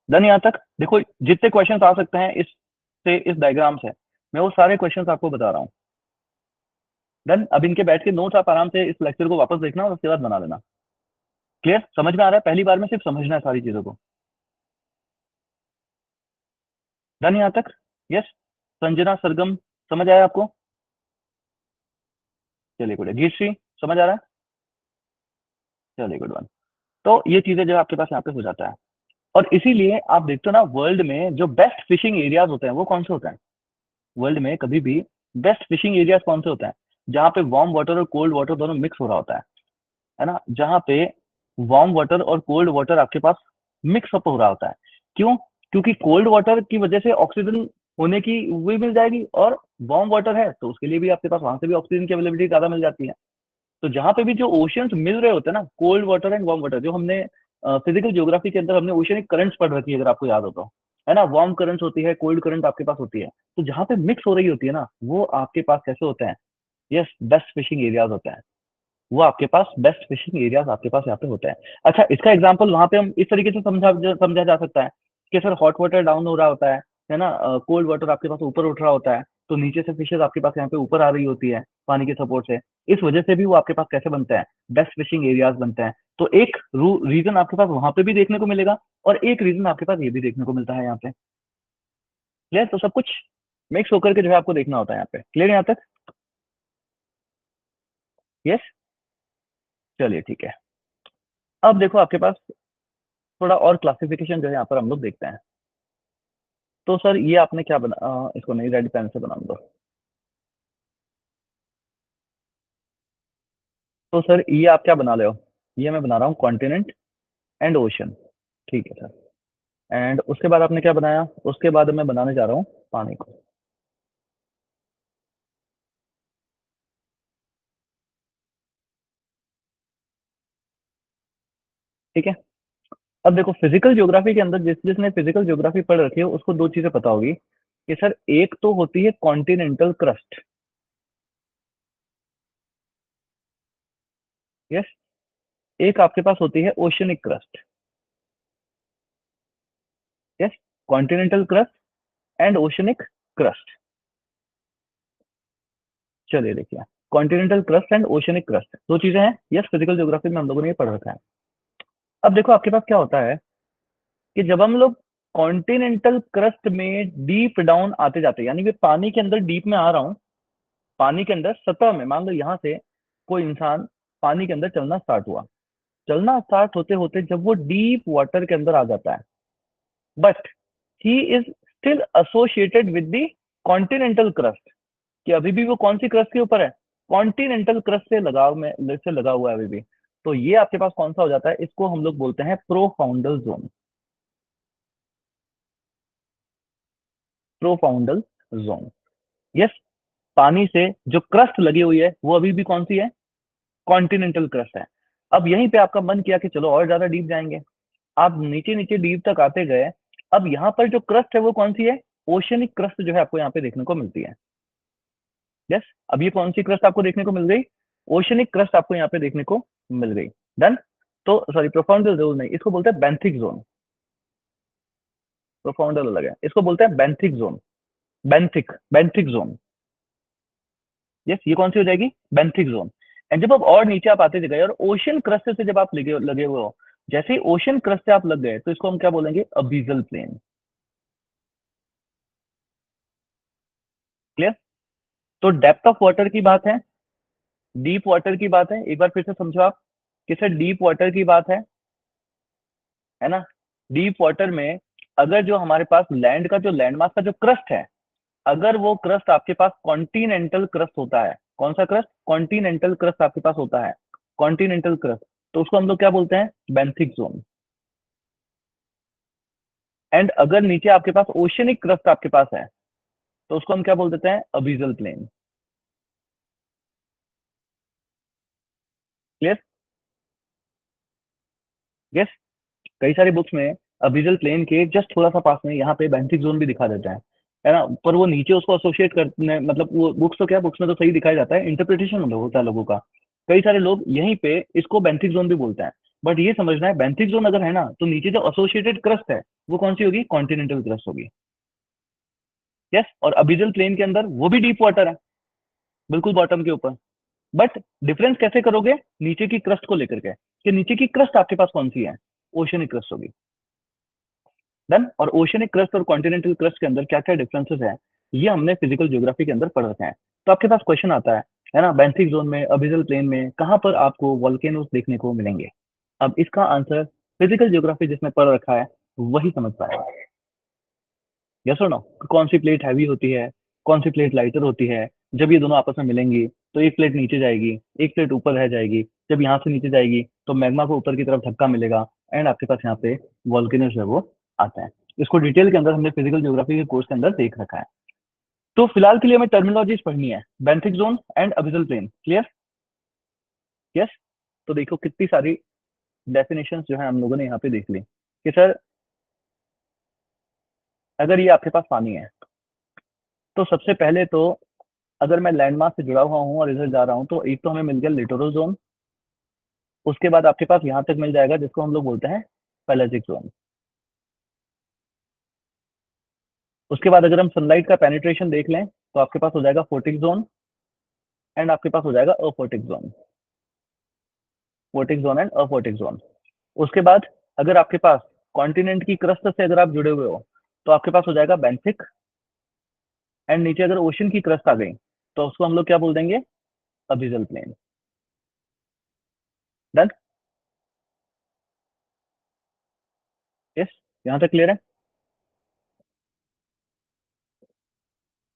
डन? यहाँ तक देखो, जितने क्वेश्चंस आ सकते हैं इस डायग्राम से, मैं वो सारे क्वेश्चंस आपको बता रहा हूँ। डन? अब इनके बैठ के नोट्स आप आराम से इस लेक्चर को वापस देखना और उसके बाद बना लेना। क्लियर? समझ में आ रहा है? पहली बार में सिर्फ समझना है सारी चीजों को। डन यहाँ तक? यस? संजना, सरगम, समझ आया आपको? चलिए गुड है। गीतश्री, समझ आ रहा है? चलिए गुड वन। तो ये चीजें जो आपके पास यहाँ पे हो जाता है, और इसीलिए आप देखते हो ना, वर्ल्ड में जो बेस्ट फिशिंग एरियाज होते हैं वो कौन से होते हैं? वर्ल्ड में कभी भी बेस्ट फिशिंग एरियाज कौन से होते हैं? जहाँ पे वार्म वाटर और कोल्ड वाटर दोनों मिक्स हो रहा होता है ना, जहाँ पे वार्म वाटर और कोल्ड वाटर आपके पास मिक्स अप हो रहा होता है। क्यों? क्योंकि कोल्ड वाटर की वजह से ऑक्सीजन होने की वो मिल जाएगी, और वार्म वाटर है तो उसके लिए भी आपके पास वहां से भी ऑक्सीजन की अवेलेबिलिटी ज्यादा मिल जाती है। तो जहां पे भी जो ओशियंस मिल रहे होते हैं ना, cold water and warm water, जो हमने फिजिकल ज्योग्राफी के अंदर हमने ओशियनिक करंट्स पढ़ रखी है, अगर आपको याद हो तो, है ना, वार्म करंट्स होती है, कोल्ड करंट आपके पास होती है। तो जहां पे मिक्स हो रही होती है ना, वो आपके पास कैसे होते हैं? यस, बेस्ट फिशिंग एरियाज होते हैं। वो आपके पास बेस्ट फिशिंग एरियाज आपके पास यहाँ पे होते हैं। अच्छा, इसका एग्जांपल वहां पे हम इस तरीके से समझा जा सकता है कि सर हॉट वाटर डाउन हो रहा होता है ना, कोल्ड वाटर आपके पास ऊपर उठ रहा होता है, तो नीचे से फिशेज आपके पास यहाँ पे ऊपर आ रही होती है पानी के सपोर्ट से। इस वजह से भी वो आपके पास कैसे बनते हैं? बेस्ट फिशिंग एरियाज बनते हैं। तो एक रीजन आपके पास वहां पे भी देखने को मिलेगा, और एक रीजन आपके पास ये भी देखने को मिलता है यहाँ पे। क्लियर? तो सब कुछ मिक्स होकर के जो है आपको देखना होता है यहाँ पे। क्लियर यहाँ तक? यस? चलिए ठीक है। अब देखो आपके पास थोड़ा और क्लासिफिकेशन जो है यहाँ पर हम लोग देखते हैं। तो सर ये आपने क्या इसको नहीं, रेड पेन से बना दो। तो सर ये आप क्या बना रहे हो? ये मैं बना रहा हूँ कॉन्टिनेंट एंड ओशन। ठीक है सर। एंड उसके बाद आपने क्या बनाया? उसके बाद मैं बनाने जा रहा हूँ पानी को। ठीक है। अब देखो, फिजिकल ज्योग्राफी के अंदर जिसने फिजिकल ज्योग्राफी पढ़ रखी है उसको दो चीजें पता होगी कि सर एक तो होती है कॉन्टिनेंटल क्रस्ट। यस। एक आपके पास होती है oceanic crust. Yes. Continental crust and oceanic crust. चलिए देखिए, continental crust and oceanic crust दो चीजें हैं। यस, फिजिकल ज्योग्राफी में हम लोगों ने ये पढ़ रखा है। अब देखो आपके पास क्या होता है कि जब हम लोग कॉन्टिनेंटल क्रस्ट में डीप डाउन आते जाते हैं, यानी कि पानी के अंदर डीप में आ रहा हूँ, पानी के अंदर सतह में, मान लो यहाँ से कोई इंसान पानी के अंदर चलना स्टार्ट हुआ, चलना स्टार्ट होते होते जब वो डीप वाटर के अंदर आ जाता है, but he is still associated with the continental crust, कि अभी भी वो कौन सी क्रस्ट के ऊपर है? कॉन्टिनेंटल क्रस्ट से लगाव में से लगा हुआ है अभी भी। तो ये आपके पास कौन सा हो जाता है? इसको हम लोग बोलते हैं प्रोफाउंडल जोन। प्रोफाउंडल जोन। यस। पानी से जो क्रस्ट लगी हुई है वो अभी भी कौन सी है? कॉन्टिनेंटल क्रस्ट है। अब यहीं पे आपका मन किया कि चलो और ज्यादा डीप जाएंगे, आप नीचे नीचे डीप तक आते गए। अब यहाँ पर जो क्रस्ट है वो कौन सी है? ओशनिक क्रस्ट जो है आपको यहाँ पे देखने को मिलती है। यस। अब ये कौन सी क्रस्ट आपको देखने को मिल गई? ओशनिक क्रस्ट आपको यहाँ पे देखने को मिल गई। डन? तो सॉरी, प्रोफाउंडल जोन नहीं, इसको बोलते हैं बेंथिक जोन। प्रोफाउंडल अलग है, इसको बोलते हैं benthic zone. Benthic, benthic zone. Yes, ये कौन सी हो जाएगी? Benthic zone. एंड जब अब और नीचे आप आते गए और ओशन क्रस्ट से जब आप लगे लगे हुए हो, जैसे ही ओशन क्रस्ट से आप लग गए तो इसको हम क्या बोलेंगे? अबीजल प्लेन। क्लियर? तो डेप्थ ऑफ वाटर की बात है, डीप वाटर की बात है, एक बार फिर से समझो आप कि सर डीप वाटर की बात है ना। डीप वाटर में अगर जो हमारे पास लैंड का जो लैंडमास का जो क्रस्ट है, अगर वो क्रस्ट आपके पास कॉन्टिनेंटल क्रस्ट होता है, कौन सा क्रस्ट? कॉन्टिनेंटल क्रस्ट आपके पास होता है, कॉन्टिनेंटल क्रस्ट, तो उसको हम लोग क्या बोलते हैं? Benthic zone. एंड अगर नीचे आपके पास ओशनिक क्रस्ट आपके पास है, तो उसको हम क्या बोल देते हैं, अबीजल प्लेन। क्लियर? यस। कई सारी बुक्स में अबीजल प्लेन के जस्ट थोड़ा सा पास में यहाँ पे बेंथिक जोन भी दिखा देता है ना, पर वो नीचे उसको एसोसिएट करने, मतलब वो बुक्स तो क्या, बुक्स में तो सही दिखाया जाता है, इंटरप्रिटेशन होता है लोगों का। कई सारे लोग यहीं पे इसको बेंथिक जोन भी बोलते हैं। बट ये समझना है, बेंथिक जोन अगर है ना, तो नीचे जो एसोसिएटेड क्रस्ट है वो कौन सी होगी, कॉन्टिनेंटल क्रस्ट होगी। यस। और अबीजल प्लेन के अंदर वो भी डीप वाटर है, बिल्कुल बॉटम के ऊपर। बट डिफरेंस कैसे करोगे, नीचे की क्रस्ट को लेकर के, कि नीचे की क्रस्ट आपके पास कौन सी है, ओशनिक क्रस्ट होगी। डन। और ओशनिक क्रस्ट और कॉन्टिनेंटल क्रस्ट के अंदर क्या क्या डिफरेंसेस हैं, ये हमने फिजिकल ज्योग्राफी के अंदर पढ़ रखे हैं। तो आपके पास क्वेश्चन आता है ना, बेंथिक जोन में, अबिजल प्लेन में कहाँ पर आपको वॉल्केनोस देखने को मिलेंगे। अब इसका आंसर फिजिकल ज्योग्राफी जिसने पढ़ रखा है वही समझ पाएगा। यस और नो? कौन सी प्लेट हैवी होती है, कौन सी प्लेट लाइटर होती है, जब ये दोनों आपस में मिलेंगी तो एक प्लेट नीचे जाएगी, एक प्लेट ऊपर रह जाएगी, जब यहाँ से नीचे जाएगी तो मैग्मा को ऊपर की तरफ धक्का मिलेगा, एंड आपके पास यहाँ पे वॉल्केनो जो है वो आता है। इसको डिटेल के अंदर हमने फिजिकल ज्योग्राफी के कोर्स के अंदर देख रखा है। तो फिलहाल के लिए हमें टर्मिनोलॉजीज पढ़नी है, benthic zone and abyssal plain. Clear? Yes. तो देखो कितनी सारी डेफिनेशन जो है हम लोगों ने यहाँ पे देख ली, कि सर अगर ये आपके पास पानी है, तो सबसे पहले तो अगर मैं लैंडमार्क से जुड़ा हुआ हूँ और इधर जा रहा हूँ, तो एक तो हमें मिल गया लिटोरल जोन। उसके बाद आपके पास यहाँ तक मिल जाएगा जिसको हम लोग बोलते हैं पेलाजिक जोन। उसके बाद अगर हम सनलाइट का पेनिट्रेशन देख लें तो आपके पास हो जाएगा फोटिक जोन, एंड आपके पास हो जाएगा aphotic zone. Photic zone and aphotic zone. उसके बाद अगर आपके पास कॉन्टिनेंट की क्रस्ट से अगर आप जुड़े हुए हो तो आपके पास हो जाएगा बेंथिक, एंड नीचे अगर ओशन की क्रस्ट आ गई तो उसको हम लोग क्या बोल देंगे, अबिजल प्लेन। डन। यस। यहाँ तक क्लियर है?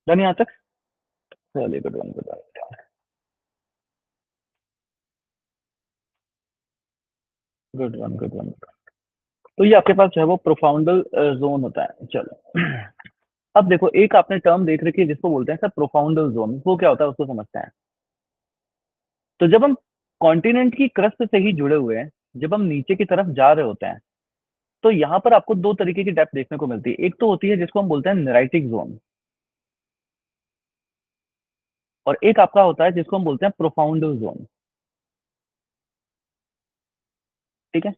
डन यहाँ तक? चलिए, good one, good one, good one, good one. तो ये आपके पास जो है वो प्रोफाउंडल जोन होता है। चलो अब देखो, एक आपने टर्म देख रखी है जिसको बोलते हैं सर प्रोफाउंडल जोन, वो क्या होता है उसको समझते हैं। तो जब हम कॉन्टिनेंट की क्रस्ट से ही जुड़े हुए हैं, जब हम नीचे की तरफ जा रहे होते हैं, तो यहाँ पर आपको दो तरीके की डेप्थ देखने को मिलती है। एक तो होती है जिसको हम बोलते हैं नेराइटिक जोन, और एक आपका होता है जिसको हम बोलते हैं प्रोफाउंडल जोन। ठीक है?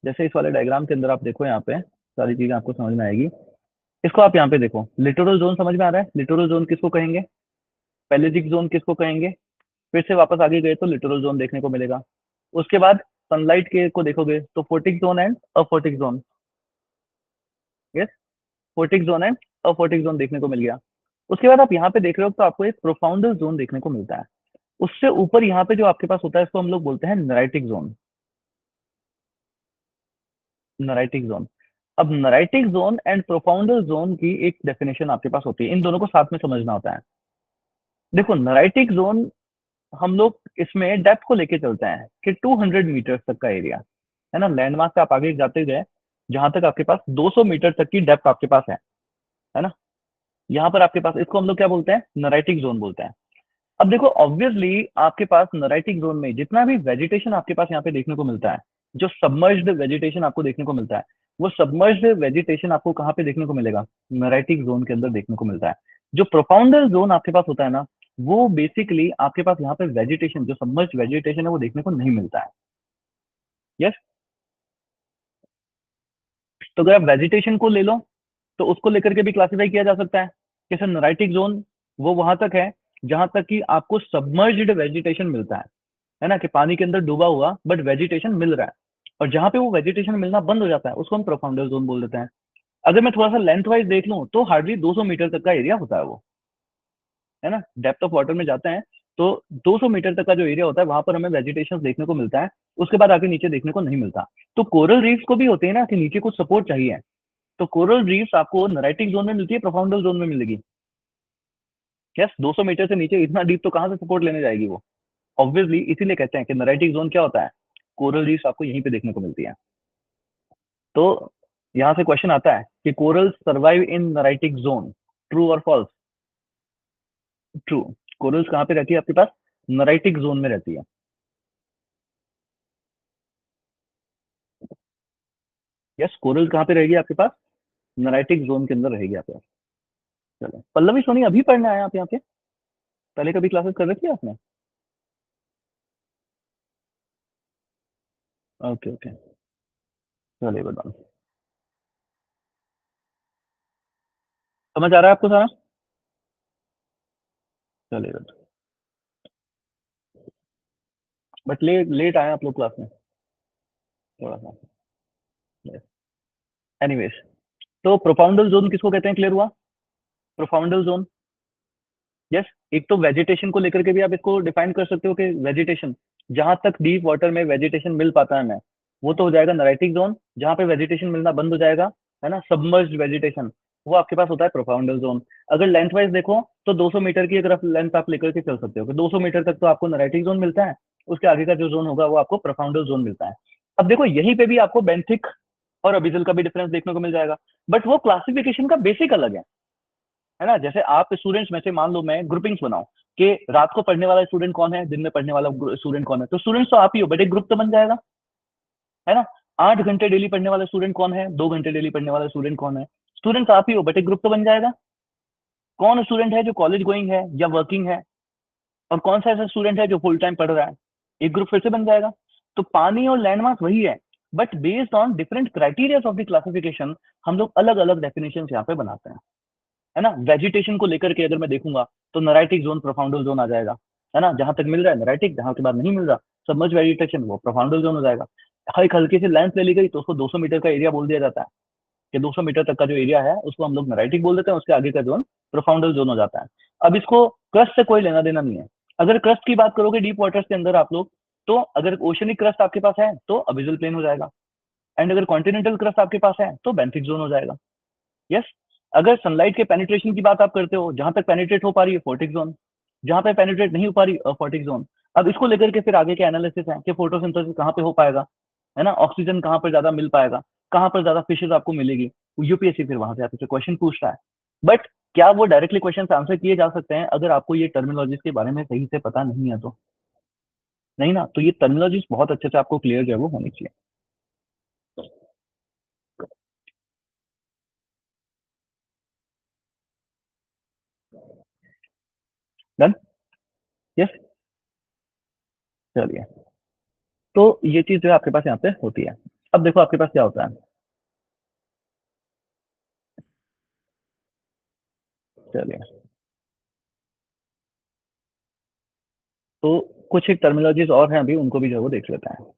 जैसे इस वाले डायग्राम के अंदर आप देखो, यहाँ पे सारी चीजें आपको समझ में आएगी। इसको आप यहाँ पे देखो, लिटोरल जोन समझ में आ रहा है? लिटोरल जोन किसको कहेंगे, पेलेजिक जोन किसको कहेंगे, फिर से वापस आगे गए तो लिटोरल जोन देखने को मिलेगा। उसके बाद सनलाइट के को देखोगे तो photic zone and aphotic zone. Yes. Photic zone and aphotic zone देखने को मिल गया। उसके बाद आप यहाँ पे देख रहे हो तो आपको एक प्रोफाउंडल जोन देखने को मिलता है। उससे ऊपर यहाँ पे जो आपके पास होता है इसको हम लोग बोलते हैं नराइटिक जोन। Neritic zone. अब नराइटिक जोन एंड प्रोफाउंडल जोन की एक डेफिनेशन आपके पास होती है, इन दोनों को साथ में समझना होता है। देखो नराइटिक जोन, हम लोग इसमें डेप्थ को लेके चलते हैं कि 200 मीटर तक का एरिया, है ना, लैंडमार्क से आप आगे जाते गए जहां तक आपके पास 200 मीटर तक की डेप्थ आपके पास है ना, यहाँ पर आपके पास इसको हम लोग क्या बोलते हैं, नराइटिक जोन बोलते हैं। अब देखो ऑब्वियसली आपके पास नराइटिक जोन में जितना भी वेजिटेशन आपके पास यहाँ पे देखने को मिलता है, जो सबमर्ज्ड वेजिटेशन आपको देखने को मिलता है, वो सबमर्ज्ड वेजिटेशन आपको कहाँ पे देखने को मिलेगा, नराइटिक जोन के अंदर देखने को मिलता है। जो प्रोफाउंडल जोन आपके पास होता है ना, वो बेसिकली आपके पास यहाँ पे वेजिटेशन, जो सबमर्ज्ड वेजिटेशन है वो देखने को नहीं मिलता है। यस। तो अगर आप वेजिटेशन को ले लो तो उसको लेकर के भी क्लासिफाई किया जा सकता है कि सर नराइटिक जोन वो वहां तक है जहां तक कि आपको सबमर्ज्ड वेजिटेशन मिलता है ना, कि पानी के अंदर डूबा हुआ बट वेजिटेशन मिल रहा है। और जहां पे वो वेजिटेशन मिलना बंद हो जाता है उसको हम प्रोफाउंडल जोन बोल देते हैं। अगर मैं थोड़ा सा लेंथ वाइज देख लूं तो हार्डली 200 मीटर तक का एरिया होता है वो, है ना, डेप्थ ऑफ वाटर में जाते हैं तो 200 मीटर तक का जो एरिया होता है वहां पर हमें वेजिटेशन देखने को मिलता है। उसके बाद आगे नीचे देखने को नहीं मिलता। तो कोरल रीफ्स को भी होते हैं ना कि नीचे कुछ सपोर्ट चाहिए, तो कोरल रीफ्स आपको नराइटिक जोन में मिलती है, प्रोफाउंडल जोन में मिलेगी। यस। 200 मीटर से नीचे इतना डीप तो कहाँ से सपोर्ट लेने जाएगी वो, ऑब्वियसली। इसीलिए कहते हैं कि नराइटिक जोन क्या होता है, कोरल रीफ्स आपको यहीं पे देखने को मिलती है। तो यहाँ से क्वेश्चन आता है कि coral survive in neritic zone, true और फॉल्स। ट्रू। कोरल्स कहाँ पे रहती है आपके पास? नराइटिक जोन में रहती है। यस, कोरल कहाँ पे रहेगी आपके पास? नराइटिक जोन के अंदर रहेगी आपके पास। चलो, पल्लवी सोनी अभी पढ़ने आए आप यहाँ पे? पहले कभी क्लासेस कर रखी है आपने? Okay okay. चलिए बताओ। समझ आ रहा है आपको सारा? चलिए बताओ। बट लेट लेट आए आप लोग क्लास में, थोड़ा सा। एनीवेज, तो प्रोफाउंडल जोन किसको कहते हैं, क्लियर हुआ? प्रोफाउंडल जोन। यस। एक तो वेजिटेशन को लेकर के भी आप इसको डिफाइन कर सकते हो कि वेजिटेशन, जहां तक डीप वाटर में वेजिटेशन मिल पाता है हमें, वो तो हो जाएगा नराइटिक जोन। जहां पे वेजिटेशन मिलना बंद हो जाएगा, है ना, सबमर्ज्ड वेजिटेशन, वो आपके पास होता है प्रोफाउंडल जोन। अगर लेंथ वाइज देखो तो 200 मीटर की अगर लेंथ आप लेकर के चल सकते हो कि 200 मीटर तक तो आपको नराइटिक जोन मिलता है, उसके आगे का जो जोन होगा वो आपको प्रोफाउंडल जोन मिलता है। अब देखो यहीं पे भी आपको बेंथिक और अबिजल का भी डिफरेंस देखने को मिल जाएगा, बट वो क्लासिफिकेशन का बेसिक अलग है ना। जैसे आप स्टूडेंट्स में से मान लो मैं ग्रुपिंग्स बनाऊं कि रात को पढ़ने वाला स्टूडेंट कौन है, दिन में पढ़ने वाला स्टूडेंट कौन है, तो स्टूडेंट्स तो आप ही हो, बट एक ग्रुप तो बन जाएगा, है ना। 8 घंटे डेली पढ़ने वाला स्टूडेंट कौन है, 2 घंटे डेली पढ़ने वाला स्टूडेंट कौन है, स्टूडेंट्स आप ही हो, बट एक ग्रुप तो बन जाएगा। कौन स्टूडेंट है जो कॉलेज गोइंग है या वर्किंग है, और कौन सा ऐसा स्टूडेंट है जो फुल टाइम पढ़ रहा है, एक ग्रुप फिर से बन जाएगा। तो पानी और लैंडमार्क वही है, but based on different criteria of the classification हम लोग अलग अलग डेफिनेशन यहाँ पे बनाते हैं, है ना। वेजिटेशन को लेकर के अगर मैं देखूंगा तो नराइटिक जोन प्रोफाउंडल जोन आ जाएगा, है ना। जहां तक मिल रहा है नराइटिक, जहां के बाद नहीं मिल रहा सबमर्ज वेजिटेशन, वो प्रोफाउंडल जोन हो जाएगा। एक हल्की सी लेंथ ले ली गई तो उसको 200 मीटर का एरिया बोल दिया जाता है, कि 200 मीटर तक का जो एरिया है उसको हम लोग नराइटिक बोल देते हैं, उसके आगे का जोन प्रोफाउंडल जोन हो जाता है। अब इसको क्रस्ट से कोई लेना देना नहीं है। अगर क्रस्ट की बात करोगे डीप वाटर्स के अंदर आप लोग, तो अगर ओशनिक क्रस्ट आपके पास है तो अबिजल प्लेन हो जाएगा, एंड अगर कॉन्टिनेंटल क्रस्ट आपके पास है तो बेंथिक जोन हो जाएगा। यस। अगर सनलाइट के पेनिट्रेशन की बात आप करते हो, जहां तक पेनिट्रेट हो पा रही है फोर्टिक जोन, जहां पे पेनिट्रेट नहीं हो पा रही अफोर्टिक जोन। अब इसको लेकर के फिर आगे के एनालिसिस है कि फोटोसिंथेसिस कहाँ पे हो पाएगा, है ना, ऑक्सीजन कहाँ पर ज्यादा मिल पाएगा, कहाँ पर ज्यादा फिशेज आपको मिलेगी। यूपीएससी फिर वहां से आपसे क्वेश्चन पूछ रहा है, बट क्या वो डायरेक्टली क्वेश्चन आंसर किए जा सकते हैं अगर आपको ये टर्मिनोलॉजीज के बारे में सही से पता नहीं है तो? नहीं ना, तो ये टर्मिनोलॉजीज बहुत अच्छे से आपको क्लियर जो है वो होनी चाहिए। डन। यस। चलिए, तो ये चीज जो है आपके पास यहाँ पे होती है। अब देखो आपके पास क्या होता है। चलिए, तो कुछ एक टर्मिनोलॉजीज और हैं अभी, उनको भी जो है वो देख लेते हैं।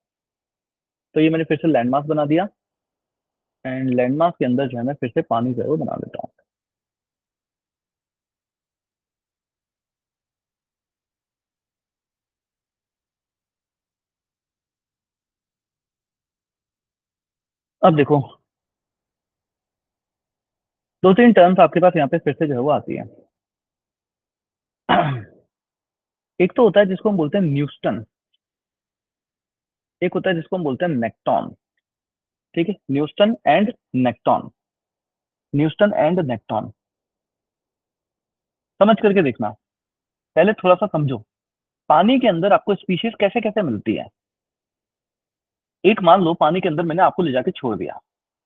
तो ये मैंने फिर से लैंडमार्क बना दिया, एंड लैंडमार्क के अंदर जो है मैं फिर से पानी जो है वो बना देता हूँ। अब देखो, दो तीन टर्म्स आपके पास यहाँ पे फिर से जो है वो आती है। एक तो होता है जिसको हम बोलते हैं न्यूस्टन, एक होता है जिसको हम बोलते हैं नेक्टॉन। ठीक है, Newstone and nekton, Newstone and nekton, समझ करके देखना। पहले थोड़ा सा समझो, पानी के अंदर आपको स्पीशीज कैसे कैसे मिलती है। एक मान लो पानी के अंदर मैंने आपको ले जाके छोड़ दिया,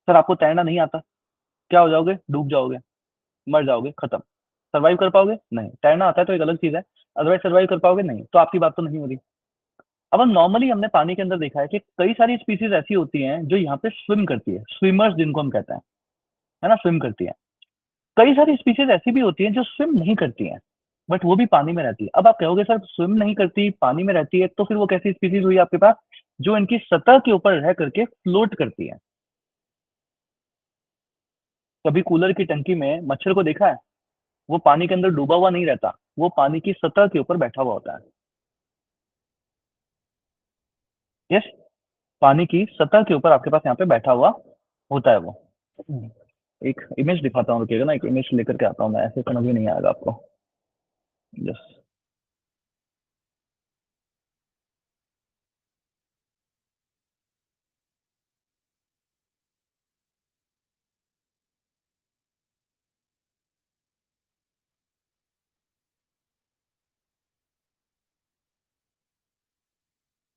सर आपको तैरना नहीं आता, क्या हो जाओगे, डूब जाओगे, मर जाओगे, खत्म। सर्वाइव कर पाओगे नहीं, तैरना आता है तो एक अलग चीज है, अदरवाइज सर्वाइव कर पाओगे नहीं, तो आपकी बात तो नहीं हो रही। अब हम नॉर्मली हमने पानी के अंदर देखा है कि कई सारी स्पीसीज ऐसी होती हैं जो यहाँ पे स्विम करती है, स्विमर्स जिनको हम कहते हैं, है ना, स्विम करती है। कई सारी स्पीसीज ऐसी भी होती हैं जो स्विम नहीं करती हैं, बट वो भी पानी में रहती है। अब आप कहोगे सर स्विम नहीं करती पानी में रहती है, तो फिर वो कैसी स्पीसीज हुई आपके पास, जो इनकी सतह के ऊपर रह करके फ्लोट करती है। कभी कूलर की टंकी में मच्छर को देखा है? वो पानी के अंदर डूबा हुआ नहीं रहता, वो पानी की सतह के ऊपर बैठा हुआ होता है। यस, पानी की सतह के ऊपर आपके पास यहाँ पे बैठा हुआ होता है वो। एक इमेज दिखाता हूँ, रुकिएगा ना, एक इमेज लेकर के आता हूँ मैं, ऐसे समझ में नहीं आएगा आपको। यस।